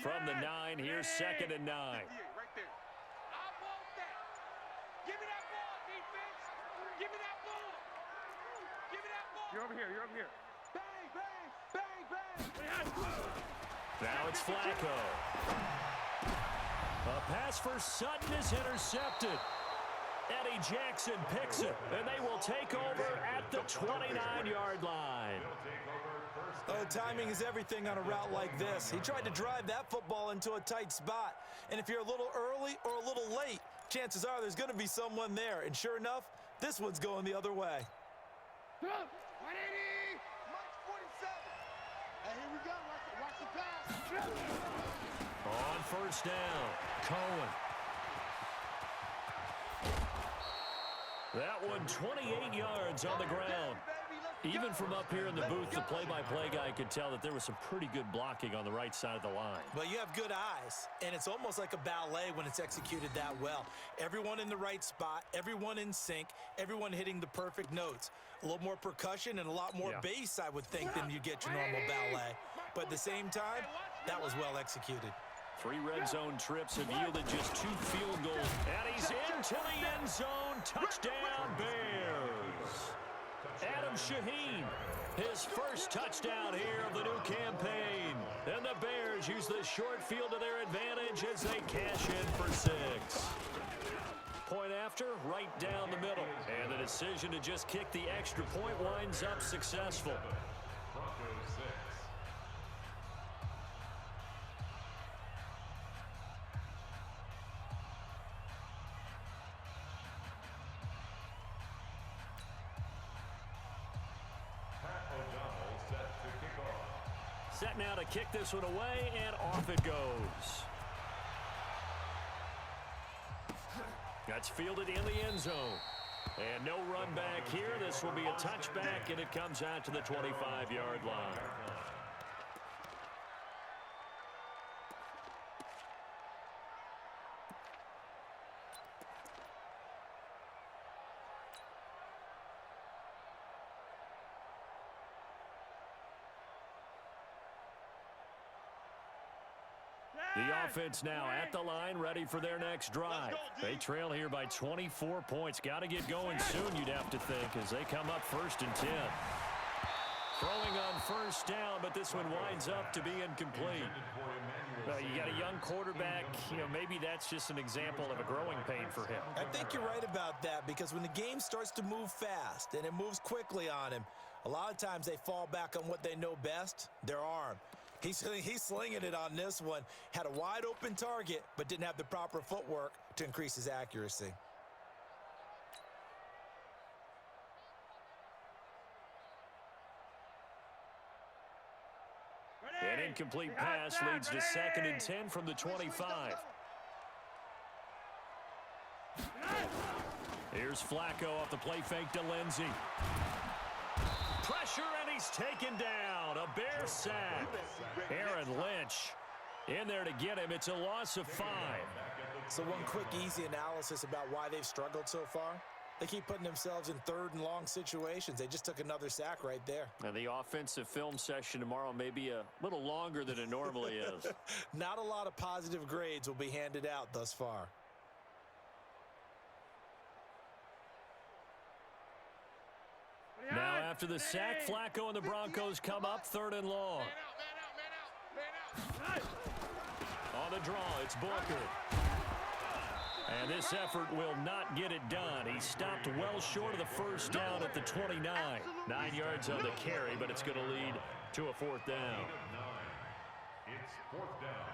From the 9, here's 2nd and 9. Right there. I want that. Give me that ball, defense. Give me that ball. Give me that ball. You're over here. You're over here. Bang, bang, bang, bang. Now it's Flacco. A pass for Sutton is intercepted. Eddie Jackson picks it, and they will take over at the 29-yard line. Oh, timing is everything on a route like this. He tried to drive that football into a tight spot. And if you're a little early or a little late, chances are there's going to be someone there. And sure enough, this one's going the other way. 180. Mike 47. Hey, here we go. Watch the pass. On first down, Cohen. That one 28 yards on the ground. Even from up here in the booth, the play-by-play guy could tell that there was some pretty good blocking on the right side of the line. Well, you have good eyes, and it's almost like a ballet when it's executed that well. Everyone in the right spot, everyone in sync, everyone hitting the perfect notes. A little more percussion and a lot more bass, I would think, than you get your normal ballet. But at the same time, that was well executed. 3 red zone trips have yielded just 2 field goals. And he's into the end zone. Touchdown, Bears. Adam Shaheen, his first touchdown here of the new campaign. And the Bears use the short field to their advantage as they cash in for 6. Point after, right down the middle. And the decision to just kick the extra point winds up successful. Broncos 6. Set now to kick this one away, and off it goes. That's fielded in the end zone. And no run back here. This will be a touchback, and it comes out to the 25-yard line. The offense now at the line, ready for their next drive. They trail here by 24 points. Got to get going soon, you'd have to think, as they come up 1st and 10. Throwing on 1st down, but this one winds up to be incomplete. You got a young quarterback. Maybe that's just an example of a growing pain for him. I think you're right about that, because when the game starts to move fast and it moves quickly on him, a lot of times they fall back on what they know best, their arm. He's slinging it on this one. Had a wide open target, but didn't have the proper footwork to increase his accuracy. An incomplete pass leads to 2nd and 10 from the 25. Here's Flacco off the play fake to Lindsey. Pressure, and he's taken down. A Bear sack. Aaron Lynch in there to get him. It's a loss of 5. So one quick, easy analysis about why they've struggled so far. They keep putting themselves in 3rd and long situations. They just took another sack right there. And the offensive film session tomorrow may be a little longer than it normally is. Not a lot of positive grades will be handed out thus far. Now after the sack, Flacco and the Broncos come up 3rd and long. On the draw, it's Booker. And this effort will not get it done. He stopped well short of the 1st down at the 29. 9 yards on the carry, but it's going to lead to a 4th down. It's 4th down.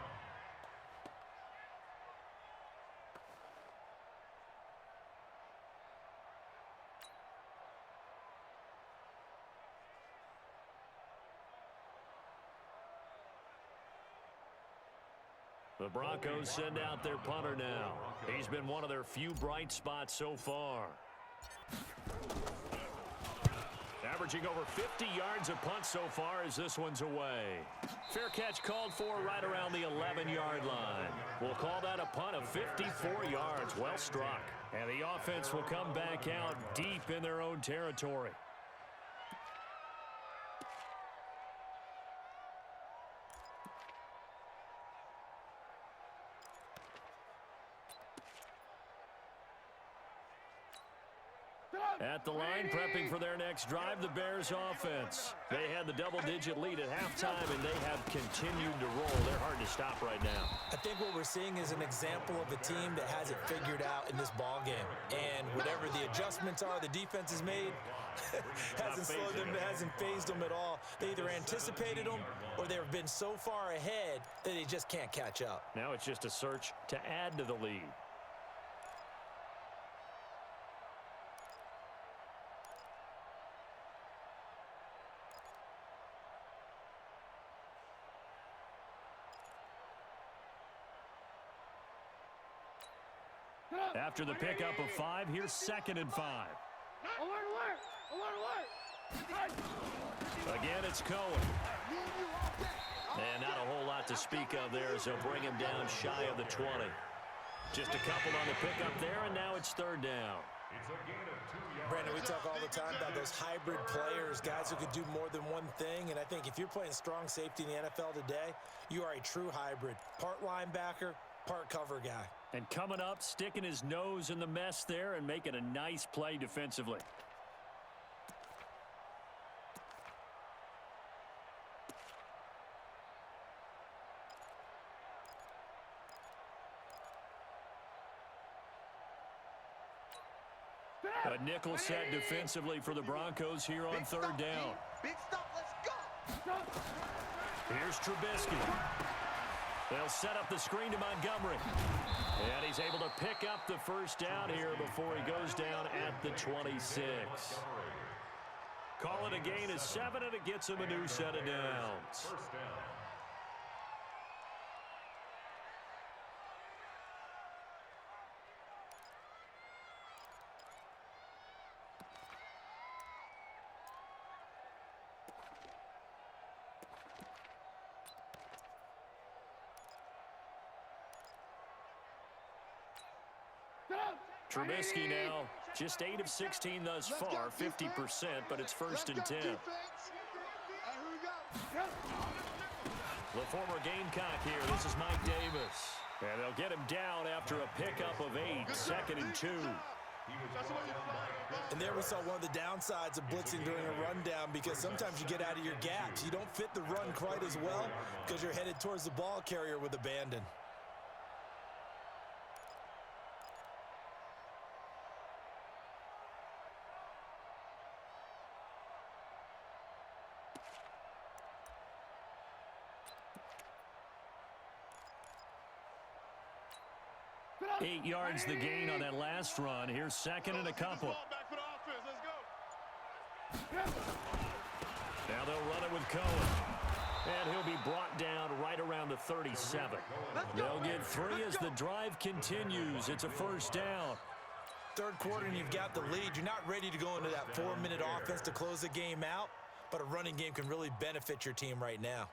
The Broncos send out their punter now. He's been one of their few bright spots so far. Averaging over 50 yards a punt so far as this one's away. Fair catch called for right around the 11-yard line. We'll call that a punt of 54 yards. Well struck. And the offense will come back out deep in their own territory. At the line, prepping for their next drive, the Bears offense. They had the double-digit lead at halftime, and they have continued to roll. They're hard to stop right now. I think what we're seeing is an example of a team that has it figured out in this ball game. And whatever the adjustments are the defense has made, hasn't slowed them, hasn't phased them at all. They either anticipated them or they've been so far ahead that they just can't catch up. Now it's just a search to add to the lead. After the pickup of 5, here's 2nd and 5. Again, it's Cohen. And not a whole lot to speak of there as they'll bring him down shy of the 20. Just a couple on the pickup there, and now it's 3rd down. Brandon, we talk all the time about those hybrid players, guys who can do more than one thing. And I think if you're playing strong safety in the NFL today, you are a true hybrid. Part linebacker, part cover guy. And coming up, sticking his nose in the mess there and making a nice play defensively. A nickel set defensively for the Broncos here on 3rd down. Big stuff, let's go. Here's Trubisky. They'll set up the screen to Montgomery. And he's able to pick up the 1st down here before he goes down at the 26. Call it a gain of 7, and it gets him a new set of downs. Trubisky now just 8 of 16 thus far, 50%, but it's 1st and 10. The former Gamecock here. This is Mike Davis. And they'll get him down after a pickup of 8, 2nd and 2. And there we saw one of the downsides of blitzing during a rundown, because sometimes you get out of your gaps. You don't fit the run quite as well because you're headed towards the ball carrier with abandon. Eight yards the gain on that last run. Here's 2nd and a couple. Now they'll run it with Cohen. And he'll be brought down right around the 37. They'll get 3 as the drive continues. It's a 1st down. Third quarter and you've got the lead. You're not ready to go into that 4-minute offense to close the game out, but a running game can really benefit your team right now.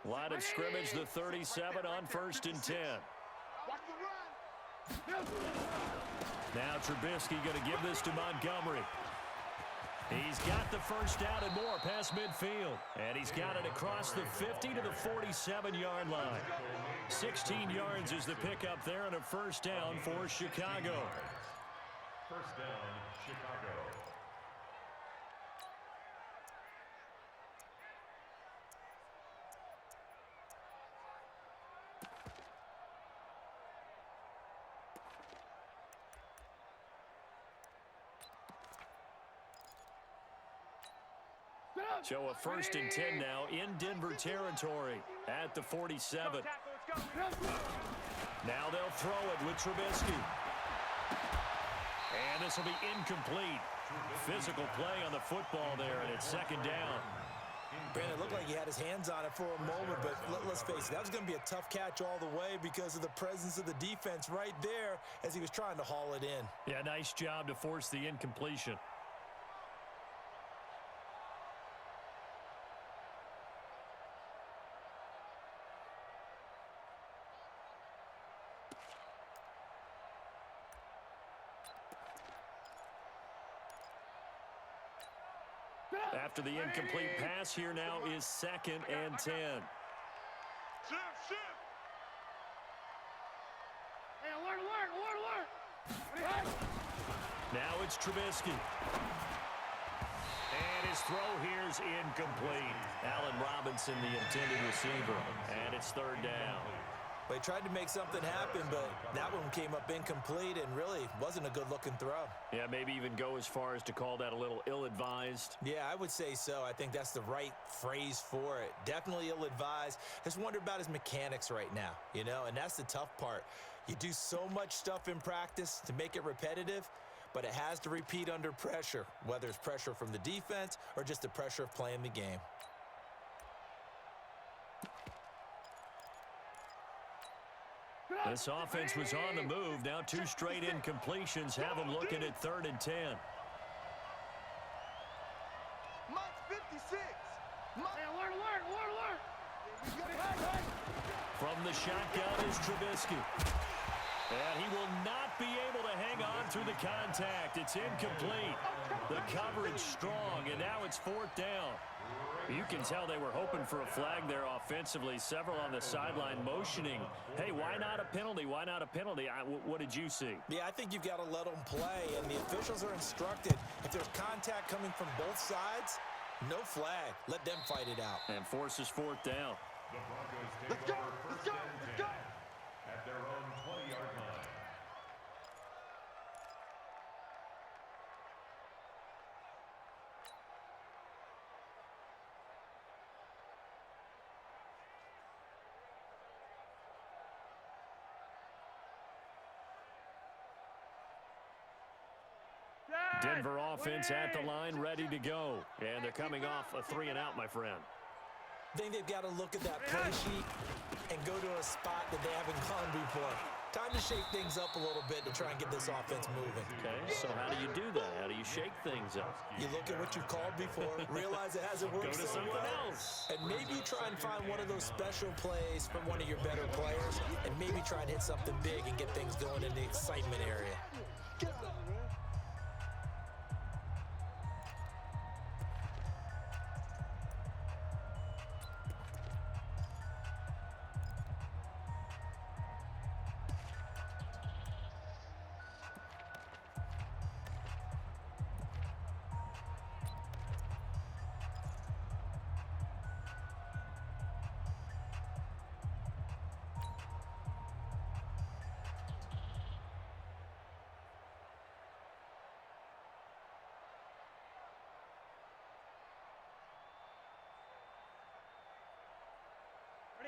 Line of scrimmage, the 37 on 1st and 10. Now Trubisky going to give this to Montgomery. He's got the 1st down and more past midfield. And he's got it across the 50 to the 47-yard line. 16 yards is the pickup there and a 1st down for Chicago. 1st down, Chicago. So a 1st and 10 now in Denver territory at the 47. Now they'll throw it with Trubisky. And this will be incomplete. Physical play on the football there, and it's 2nd down. Brandon, it looked like he had his hands on it for a moment, but let's face it, that was going to be a tough catch all the way because of the presence of the defense right there as he was trying to haul it in. Yeah, nice job to force the incompletion. After the incomplete pass, here now is 2nd and 10. Now it's Trubisky. And his throw here's incomplete. Allen Robinson, the intended receiver. And it's 3rd down. They tried to make something happen, but that one came up incomplete and really wasn't a good-looking throw. Yeah, maybe even go as far as to call that a little ill-advised. Yeah, I would say so. I think that's the right phrase for it. Definitely ill-advised. Just wonder about his mechanics right now, you know, and that's the tough part. You do so much stuff in practice to make it repetitive, but it has to repeat under pressure, whether it's pressure from the defense or just the pressure of playing the game. This offense was on the move. Now 2 straight incompletions have them looking at 3rd and 10. Mike 56. Alert. From the shotgun is Trubisky. And he will not be able to hang on through the contact. It's incomplete. The coverage strong, and now it's 4th down. You can tell they were hoping for a flag there offensively. Several on the sideline motioning, hey, why not a penalty? Why not a penalty? What did you see? Yeah, I think you've got to let them play, and the officials are instructed. If there's contact coming from both sides, no flag. Let them fight it out. And forces 4th down. The Broncos take over 1st and 10 at their own 20-yard line. Denver offense at the line, ready to go. And they're coming off a 3-and-out, my friend. I think they've got to look at that play sheet and go to a spot that they haven't gone before. Time to shake things up a little bit to try and get this offense moving. Okay, so how do you do that? How do you shake things up? You look at what you've called before, realize it hasn't worked Go to so something well, else. and maybe try and find one of those special plays from one of your better players, and maybe try and hit something big and get things going in the excitement area.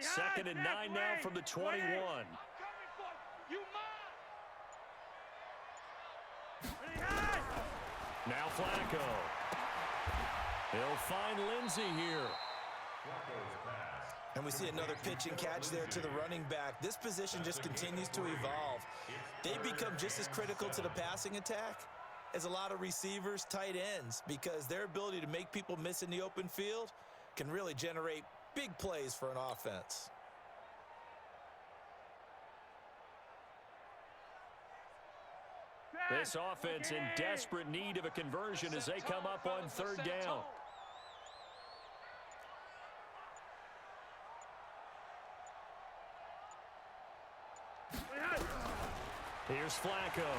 Second and 9 now from the 21. Now Flacco. He'll find Lindsey here. And we see another pitch and catch there to the running back. This position just continues to evolve. They become just as critical to the passing attack as a lot of receivers, tight ends, because their ability to make people miss in the open field can really generate big plays for an offense. This offense in desperate need of a conversion as they come up on third down. Here's Flacco.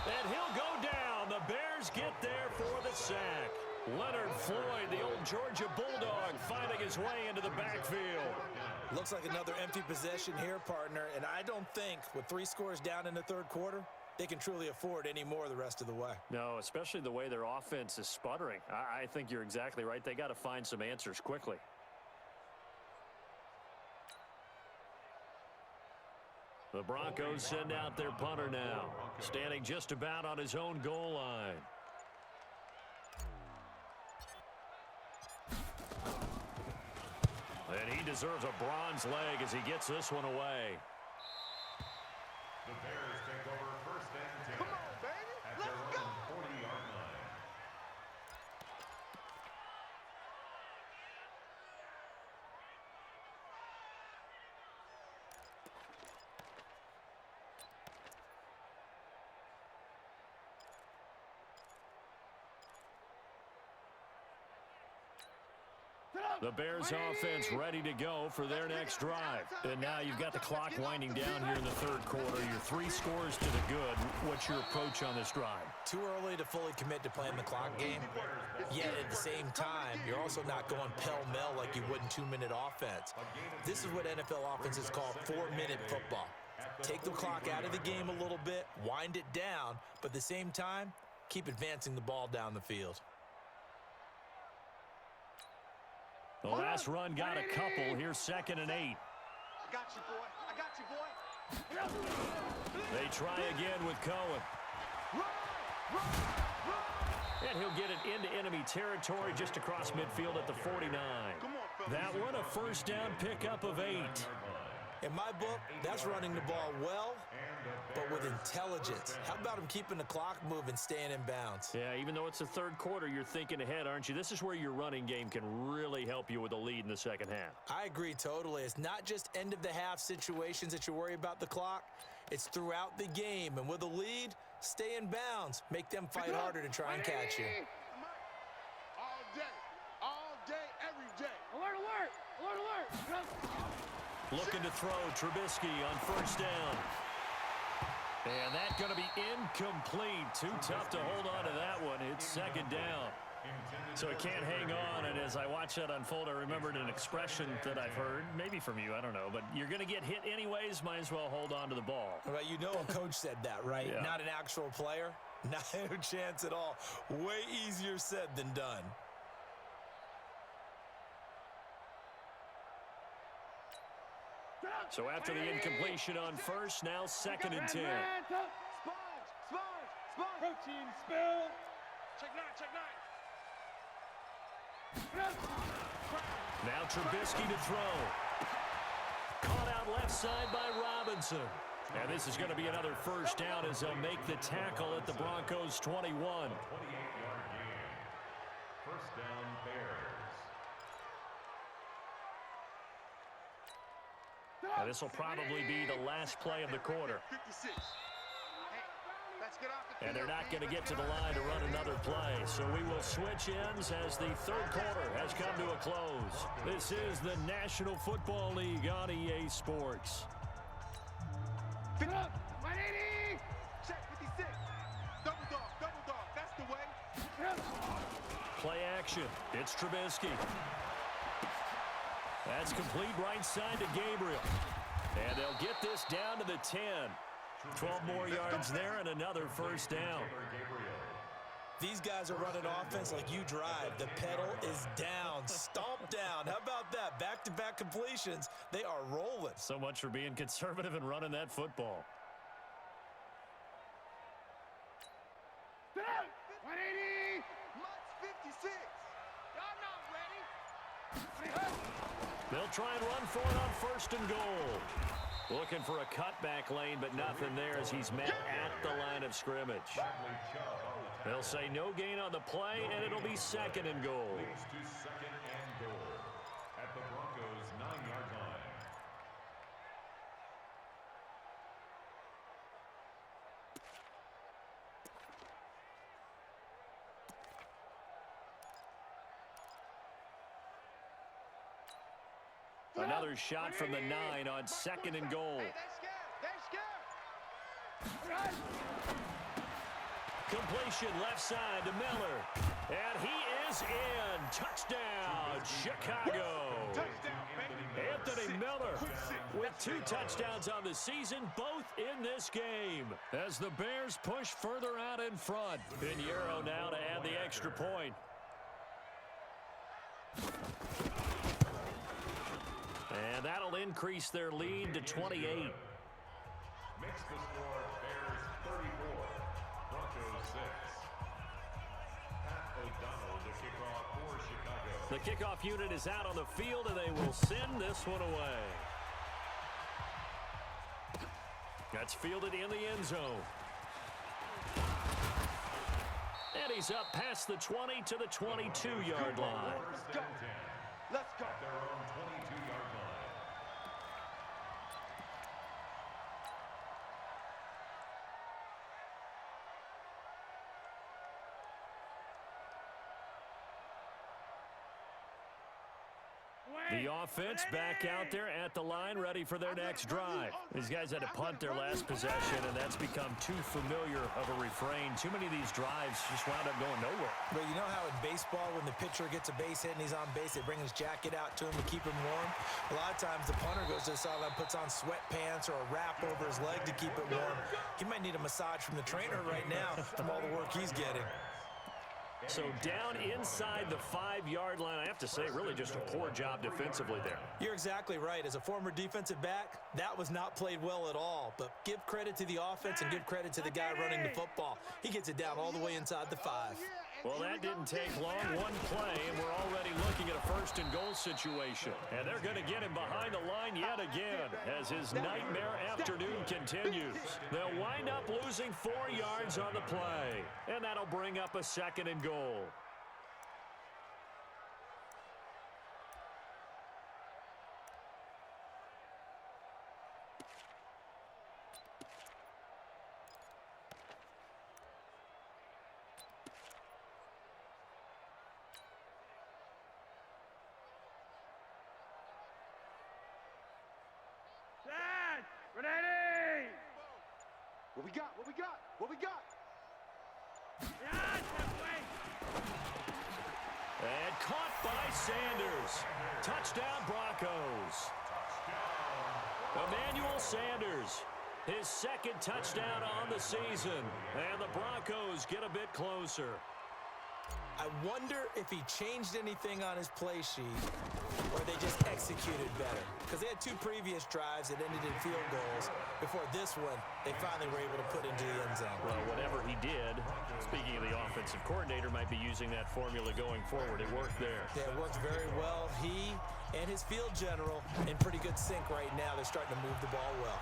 And he'll go down. The Bears get there for the sack. Leonard Floyd, the old Georgia Bulldog, finding his way into the backfield. Looks like another empty possession here, partner, and I don't think with 3 scores down in the third quarter, they can truly afford any more the rest of the way. No, especially the way their offense is sputtering. I think you're exactly right. They got to find some answers quickly. The Broncos send out their punter now, standing just about on his own goal line. And he deserves a bronze leg as he gets this one away. The Bears take over first and 10. Come on, baby. At Let's their go. own 40-yard line. The Bears offense ready to go for their next drive. And now you've got the clock winding down here in the third quarter. You're 3 scores to the good. What's your approach on this drive? Too early to fully commit to playing the clock game. Yet at the same time, you're also not going pell-mell like you would in 2-minute offense. This is what NFL offenses call 4-minute football. Take the clock out of the game a little bit, wind it down, but at the same time, keep advancing the ball down the field. The last run got a couple. Here's 2nd and 8. I got you, boy. I got you, boy. They try again with Cohen. And he'll get it into enemy territory just across midfield at the 49. That one a first down pickup of 8. In my book, that's running the ball well, but with intelligence. How about him keeping the clock moving, staying in bounds? Yeah, even though it's the third quarter, you're thinking ahead, aren't you? This is where your running game can really help you with a lead in the second half. I agree totally. It's not just end-of-the-half situations that you worry about the clock. It's throughout the game. And with a lead, stay in bounds. Make them fight harder to try and catch you. All day, every day. Alert, alert! Alert, alert! Looking to throw Trubisky on first down. And that's going to be incomplete. Too tough to hold on to that one. It's 2nd down. So it can't hang on. And as I watch that unfold, I remembered an expression that I've heard, maybe from you, I don't know. But you're going to get hit anyways, might as well hold on to the ball. Right, you know a coach said that, right? Yeah. Not an actual player. Not a chance at all. Way easier said than done. So after the incompletion on first, now 2nd and 10. Sponge! Protein spill! Check 9, check 9. Now Trubisky to throw. Caught out left side by Robinson. And this is going to be another first down as they'll make the tackle at the Broncos' 21. 28-yard gain. First down, Bears. And this will probably be the last play of the quarter. 56. Hey, let's get off the And they're field, not going to man. get to the line to run another play. So we will switch ends as the third quarter has come to a close. This is the National Football League on EA Sports. 180. Check 56. Double dog. That's the way. Play action. It's Trubisky. That's complete right side to Gabriel. And they'll get this down to the 10. 12 more yards there and another first down. These guys are running offense like you drive. The pedal is down, stomp down. How about that? Back-to-back completions. They are rolling. So much for being conservative and running that football. 180. Much 56. Y'all not ready. They'll try and run for it on first and goal. Looking for a cutback lane, but nothing there as he's met at the line of scrimmage. They'll say no gain on the play, and it'll be second and goal. Leads to second and goal at the Broncos' 9-yard line. Another shot from the 9 on second and goal. Hey, they're scared. Completion left side to Miller. And he is in. Touchdown, Chicago. Touchdown, baby. Anthony Miller with 2 touchdowns on the season, both in this game. As the Bears push further out in front. Pinheiro now to add the extra point. And that'll increase their lead to 28. Makes the score Bears 34, Broncos 6. Pat O'Donnell to kick off for Chicago. The kickoff unit is out on the field, and they will send this one away. That's fielded in the end zone. And he's up past the 20 to the 22-yard line. First and 10. Let's go. At their own 22-yard line. The offense back out there at the line, ready for their next drive. These guys had to punt their last possession, and that's become too familiar of a refrain. Too many of these drives just wound up going nowhere. But you know how in baseball, when the pitcher gets a base hit and he's on base, they bring his jacket out to him to keep him warm? A lot of times the punter goes to the sideline, puts on sweatpants or a wrap over his leg to keep it warm. He might need a massage from the trainer right now from all the work he's getting. So down inside the 5-yard line, I have to say, really just a poor job defensively there. You're exactly right. As a former defensive back, that was not played well at all. But give credit to the offense and give credit to the guy running the football. He gets it down all the way inside the 5. Well, that didn't take long. One play, and we're already looking at a first and goal situation. And they're going to get him behind the line yet again as his nightmare afternoon continues. They'll wind up losing 4 yards on the play, and that'll bring up a second and goal. Ready. What we got? What we got? What we got? And caught by Sanders. Touchdown, Broncos. Emmanuel Sanders, his second touchdown on the season. And the Broncos get a bit closer. I wonder if he changed anything on his play sheet or they just executed better. Because they had 2 previous drives that ended in field goals. Before this one, they finally were able to put into the end zone. Well, whatever he did, speaking of the offensive coordinator, might be using that formula going forward. It worked there. Yeah, it worked very well. He and his field general in pretty good sync right now. They're starting to move the ball well.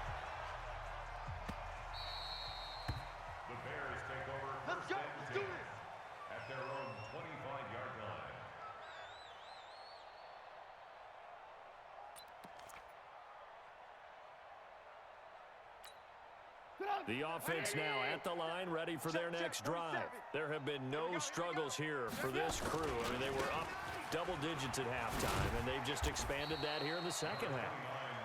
The Bears take over Let's first go. and Let's do 10 this. at their own 25-yard line. The offense now at the line, ready for their next drive. There have been no struggles here for this crew. I mean, they were up double digits at halftime, and they've just expanded that here in the second half.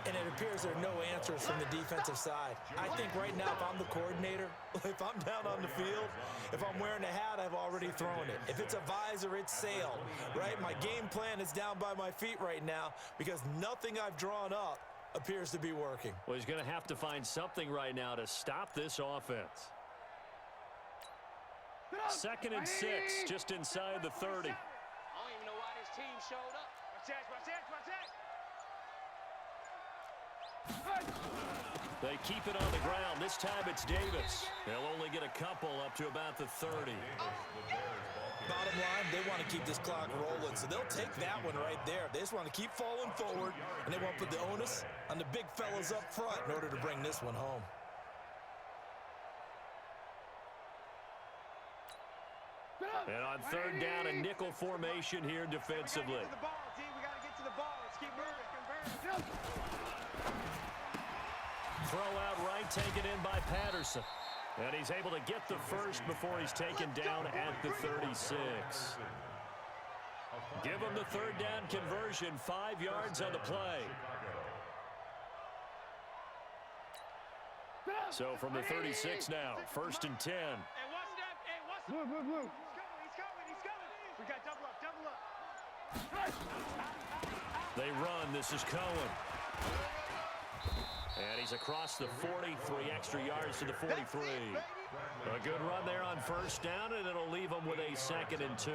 And it appears there are no answers from the defensive side. I think right now, if I'm the coordinator, if I'm down on the field, if I'm wearing a hat, I've already thrown it. If it's a visor, it's sailed, right? My game plan is down by my feet right now because nothing I've drawn up appears to be working. Well, he's going to have to find something right now to stop this offense. 2nd and 6, just inside the 30. I don't even know why this team showed up. Watch that, watch that, watch that. They keep it on the ground. This time it's Davis. They'll only get a couple up to about the 30. Bottom line, they want to keep this clock rolling, so they'll take that one right there. They just want to keep falling forward, and they want to put the onus on the big fellas up front in order to bring this one home. And on 3rd down, a nickel formation here defensively. We got to get to the ball, D. We got to get to the ball. Let's keep moving. Throw out right, taken in by Patterson. And he's able to get the first before he's taken down at the 36. Give him the 3rd down conversion, 5 yards on the play. So from the 36 now, 1st and 10. Hey, what's that? Hey, what's Blue. He's coming. We got double up. They run. This is Cohen. And he's across the 40, 3 extra yards to the 43. A good run there on 1st down, and it'll leave him with a 2nd and 2.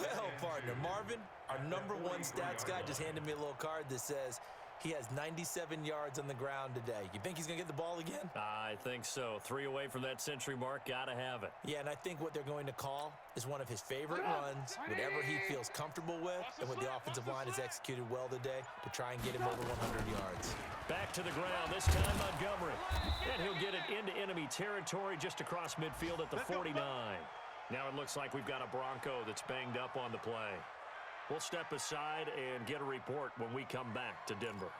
Well, partner, Marvin, our #1 stats guy, just handed me a little card that says he has 97 yards on the ground today. You think he's going to get the ball again? I think so. 3 away from that century mark. Got to have it. Yeah, and I think what they're going to call is one of his favorite runs, whatever he feels comfortable with, and what the offensive line has executed well today to try and get him over 100 yards. Back to the ground, this time Montgomery. And he'll get it into enemy territory just across midfield at the 49. Now it looks like we've got a Bronco that's banged up on the play. We'll step aside and get a report when we come back to Denver.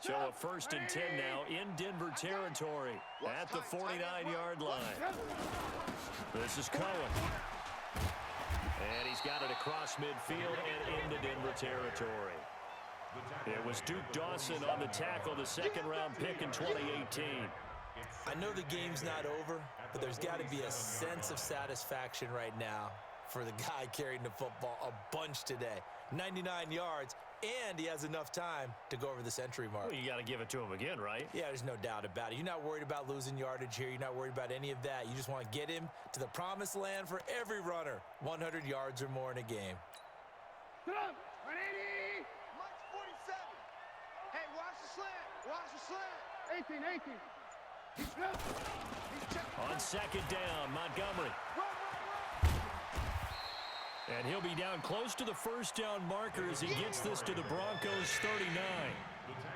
So a 1st and 10 now in Denver territory at the 49-yard line. This is Cohen. And he's got it across midfield and into Denver territory. It was Duke Dawson on the tackle, the 2nd-round pick in 2018. I know the game's not over, but there's got to be a sense of satisfaction right now for the guy carrying the football a bunch today. 99 yards, and he has enough time to go over the century mark. Well, you got to give it to him again, right? Yeah, there's no doubt about it. You're not worried about losing yardage here. You're not worried about any of that. You just want to get him to the promised land for every runner. 100 yards or more in a game. 180. Mike's 47. Hey, watch the slant. Watch the slant. 18. He's On 2nd down, Montgomery. And he'll be down close to the 1st down marker as he gets this to the Broncos 39.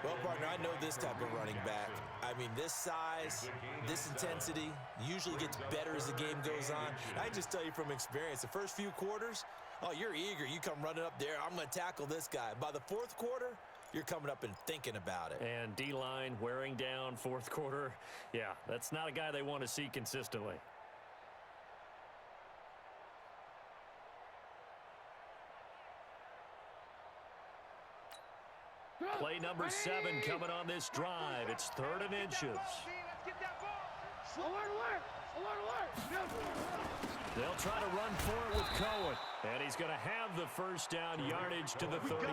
Well, partner, I know this type of running back. I mean, this size, this intensity usually gets better as the game goes on. And I just tell you from experience, the first few quarters, oh, you're eager. You come running up there. I'm going to tackle this guy. By the 4th quarter, you're coming up and thinking about it. And D-line wearing down 4th quarter. Yeah, that's not a guy they want to see consistently. Play number 7 coming on this drive. It's 3rd and inches. Let's get that ball. Alert. They'll try to run for it with Cohen. And he's going to have the 1st down yardage to the 35.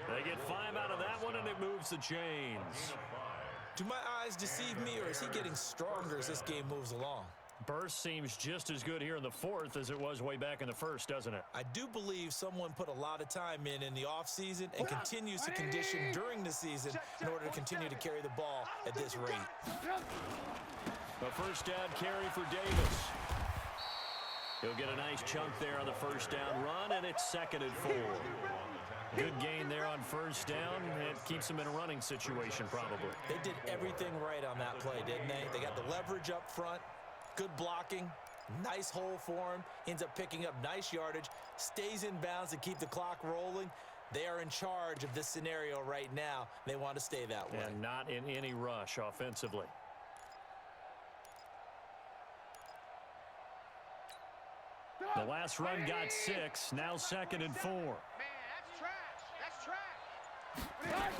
They get 5 out of that one, and it moves the chains. Do my eyes deceive me, or is he getting stronger as this game moves along? Burst seems just as good here in the fourth as it was way back in the first, doesn't it? I do believe someone put a lot of time in the offseason and continues to condition during the season in order to continue to carry the ball at this rate. A first down carry for Davis. He'll get a nice chunk there on the first down run, and it's 2nd and 4. Good gain there on first down. It keeps them in a running situation, probably. They did everything right on that play, didn't they? They got the leverage up front, good blocking, nice hole for him, ends up picking up nice yardage, stays in bounds to keep the clock rolling. They are in charge of this scenario right now. They want to stay that way. And not in any rush offensively. The last run got 6, now 2nd and 4. Man, that's trash. That's trash.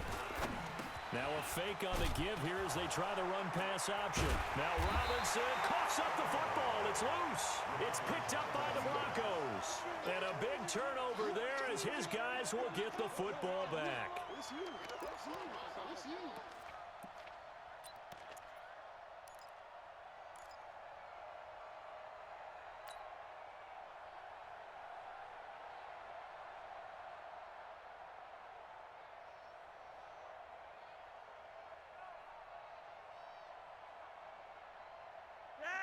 Now a fake on the give here as they try the run pass option. Now Robinson coughs up the football. It's loose. It's picked up by the Broncos. And a big turnover there as his guys will get the football back.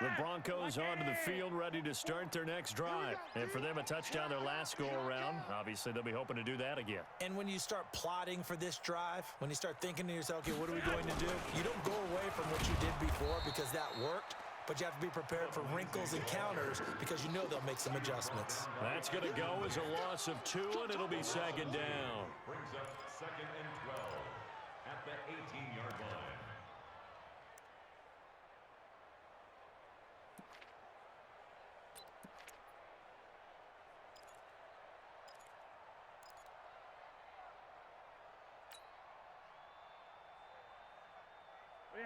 The Broncos onto the field, ready to start their next drive. And for them, a touchdown their last go-around. Obviously, they'll be hoping to do that again. And when you start plotting for this drive, when you start thinking to yourself, okay, what are we going to do? You don't go away from what you did before because that worked, but you have to be prepared for wrinkles and counters because you know they'll make some adjustments. That's going to go as a loss of 2, and it'll be 2nd down. Brings up 2nd and 12 at the 18-yard line.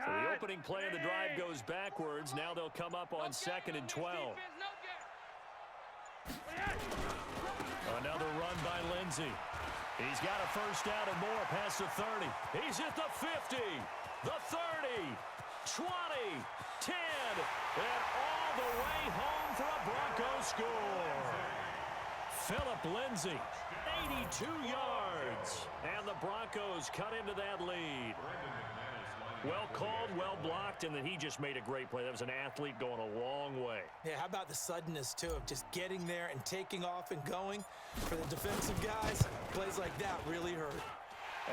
So the opening play of the drive goes backwards. Now they'll come up on 2nd and 12. Another run by Lindsey. He's got a first down and more past the 30. He's at the 50, the 30, 20, 10, and all the way home for a Broncos score. Phillip Lindsey, 82 yards, and the Broncos cut into that lead. Well called, well blocked, and then he just made a great play. That was an athlete going a long way. Yeah, how about the suddenness, too, of just getting there and taking off and going? For the defensive guys, plays like that really hurt.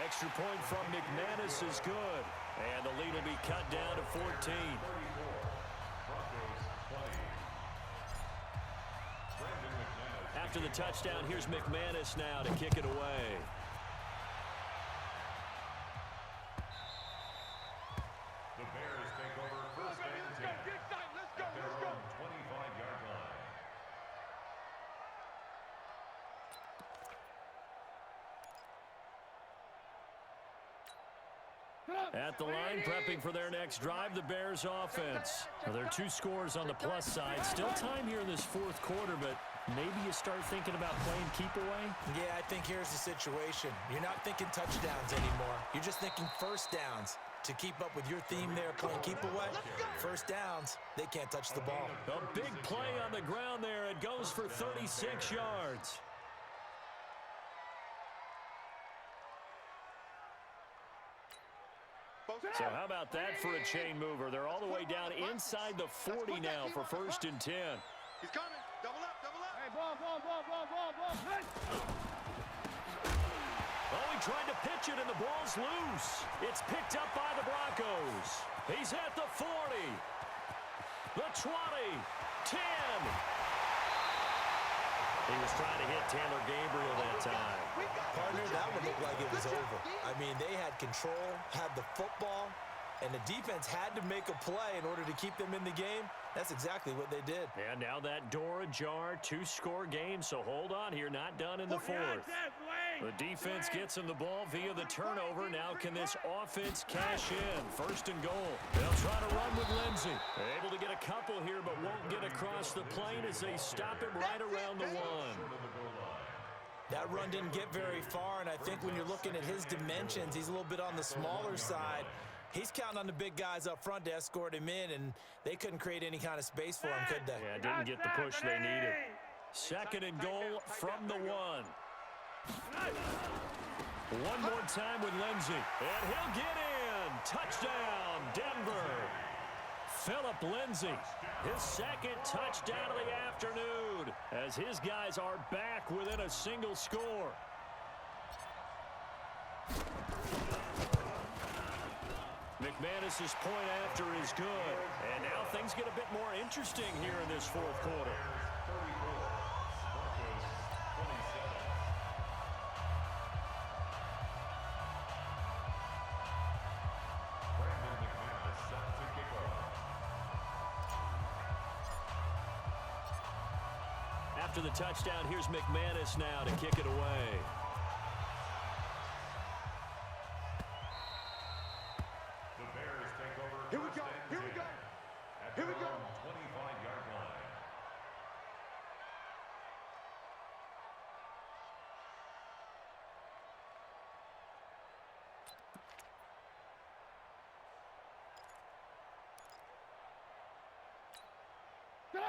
Extra point from McManus is good, and the lead will be cut down to 14. After the touchdown, here's McManus now to kick it away. At the line, prepping for their next drive, the Bears offense. Well, there are 2 scores on the plus side. Still time here in this fourth quarter, but maybe you start thinking about playing keep away? Yeah, I think here's the situation. You're not thinking touchdowns anymore. You're just thinking first downs. To keep up with your theme there, playing keep away, first downs, they can't touch the ball. A big play on the ground there. It goes for 36 yards. So how about that for a chain mover? They're all the way down inside the 40 now for 1st and 10. He's coming. Double up, double up. Hey, ball. Hey. Oh, he tried to pitch it, and the ball's loose. It's picked up by the Broncos. He's at the 40, the 20, 10. He was trying to hit Taylor Gabriel that time. Partner, that one looked like it was over. I mean, they had control, had the football, and the defense had to make a play in order to keep them in the game. That's exactly what they did. And now that door ajar, 2-score game, so hold on here, not done in the fourth. The defense gets him the ball via the turnover. Now can this offense cash in? 1st and goal. They'll try to run with Lindsey. Able to get a couple here, but won't get across the plane as they stop him right around the 1. That run didn't get very far, and I think when you're looking at his dimensions, he's a little bit on the smaller side. He's counting on the big guys up front to escort him in, and they couldn't create any kind of space for him, could they? Yeah, didn't get the push they needed. Second and goal from the 1. One more time with Lindsey, and he'll get in. Touchdown, Denver. Phillip Lindsey, his second touchdown of the afternoon, as his guys are back within a single score. McManus's point after is good, and now things get a bit more interesting here in this fourth quarter. After the touchdown, here's McManus now to kick it away. The Bears take over. Here we go. Here we go. Here we go. 25-yard line.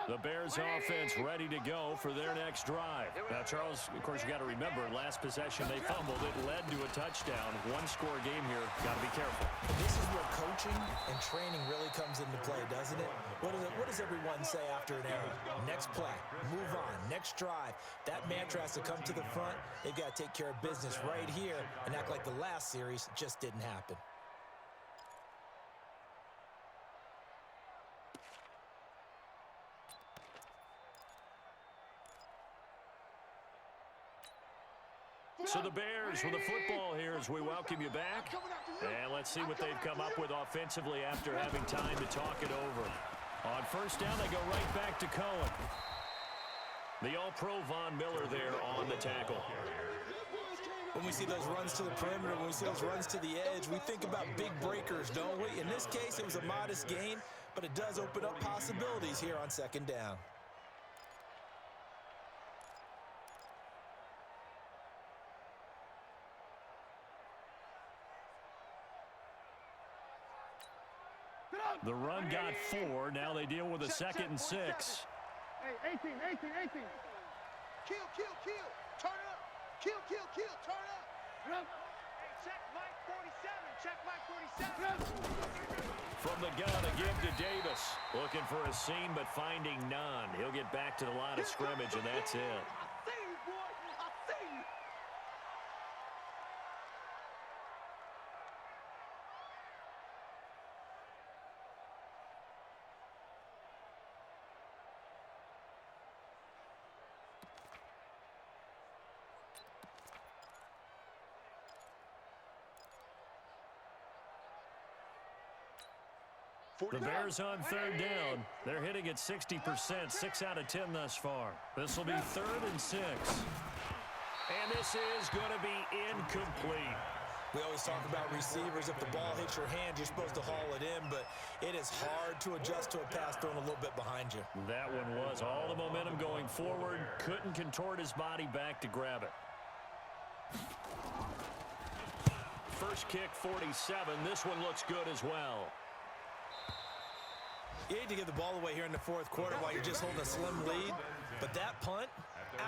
The Bears offense ready to go for their next drive. Now, Charles, of course, you got to remember, last possession they fumbled. It led to a touchdown. One-score game here. Got to be careful. This is where coaching and training really comes into play, doesn't it? What does everyone say after an error? Next play, move on, next drive. That mantra has to come to the front. They've got to take care of business right here and act like the last series just didn't happen. So the Bears with the football here as we welcome you back. And let's see what they've come up with offensively after having time to talk it over. On first down, they go right back to Cohen. The All-Pro Von Miller there on the tackle. When we see those runs to the perimeter, when we see those runs to the edge, we think about big breakers, don't we? In this case, it was a modest gain, but it does open up possibilities here on second down. The run got 4. Now they deal with a 2nd and 6. Hey, 18. Kill. Turn it up. Kill. Turn it up. Hey, check Mike 47. Check Mike 47. From the gun, a give to Davis. Looking for a seam, but finding none. He'll get back to the line of scrimmage, and that's it. I see you, boy. I see you. The Bears on third down. They're hitting at 60%, 6 out of 10 thus far. This will be 3rd and 6. And this is going to be incomplete. We always talk about receivers. If the ball hits your hand, you're supposed to haul it in, but it is hard to adjust to a pass thrown a little bit behind you. That one was all the momentum going forward. Couldn't contort his body back to grab it. First kick, 47. This one looks good as well. You hate to give the ball away here in the fourth quarter while you're just holding a slim lead, but that punt,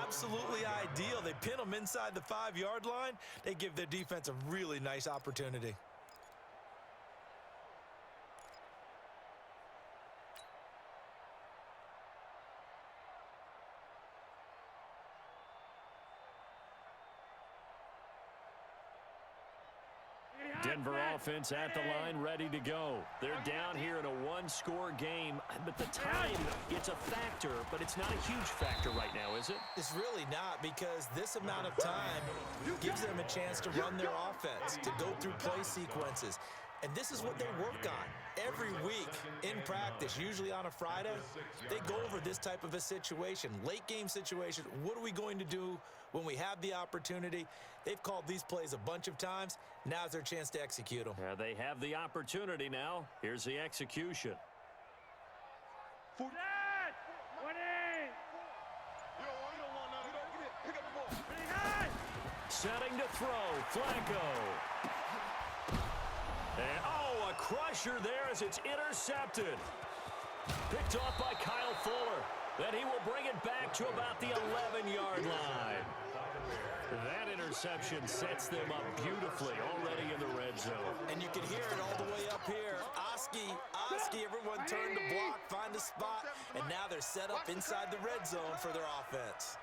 absolutely ideal. They pin them inside the 5-yard line. They give their defense a really nice opportunity. Denver offense at the line, ready to go. They're down here in a one-score game, but the time, it's a factor, but it's not a huge factor right now, is it? It's really not, because this amount of time gives them a chance to run their offense, to go through play sequences. And this is what they work on every week in practice, usually on a Friday. They go over this type of a situation, late game situation. What are we going to do when we have the opportunity? They've called these plays a bunch of times. Now's their chance to execute them. Yeah, they have the opportunity now. Here's the execution. Setting to throw, Flacco. And, a crusher there as it's intercepted. Picked off by Kyle Fuller. Then he will bring it back to about the 11-yard line. That interception sets them up beautifully already in the red zone. And you can hear it all the way up here. Oski, everyone turned to block, find a spot, and now they're set up inside the red zone for their offense.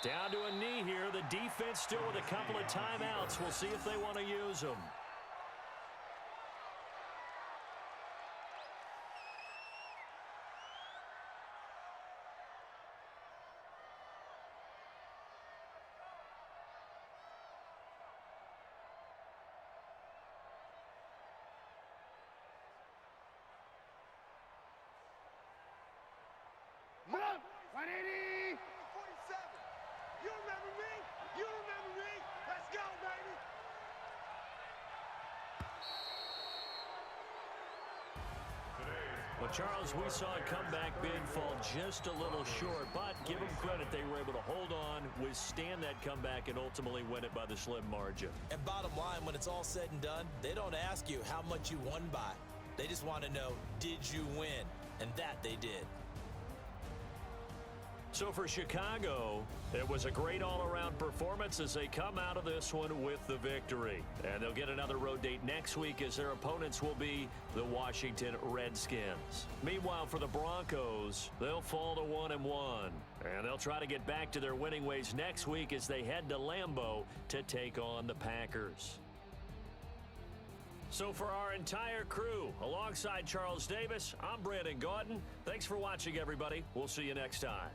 Down to a knee here. The defense still with a couple of timeouts. We'll see if they want to use them. Look, 180. 47. You remember me? You remember me? Let's go, baby. Well, Charles, we saw a comeback bid fall just a little short, but give them credit. They were able to hold on, withstand that comeback, and ultimately win it by the slim margin. And bottom line, when it's all said and done, they don't ask you how much you won by. They just want to know, did you win? And that they did. So for Chicago, it was a great all-around performance as they come out of this one with the victory. And they'll get another road date next week as their opponents will be the Washington Redskins. Meanwhile, for the Broncos, they'll fall to 1-1. And they'll try to get back to their winning ways next week as they head to Lambeau to take on the Packers. So for our entire crew, alongside Charles Davis, I'm Brandon Gaudin. Thanks for watching, everybody. We'll see you next time.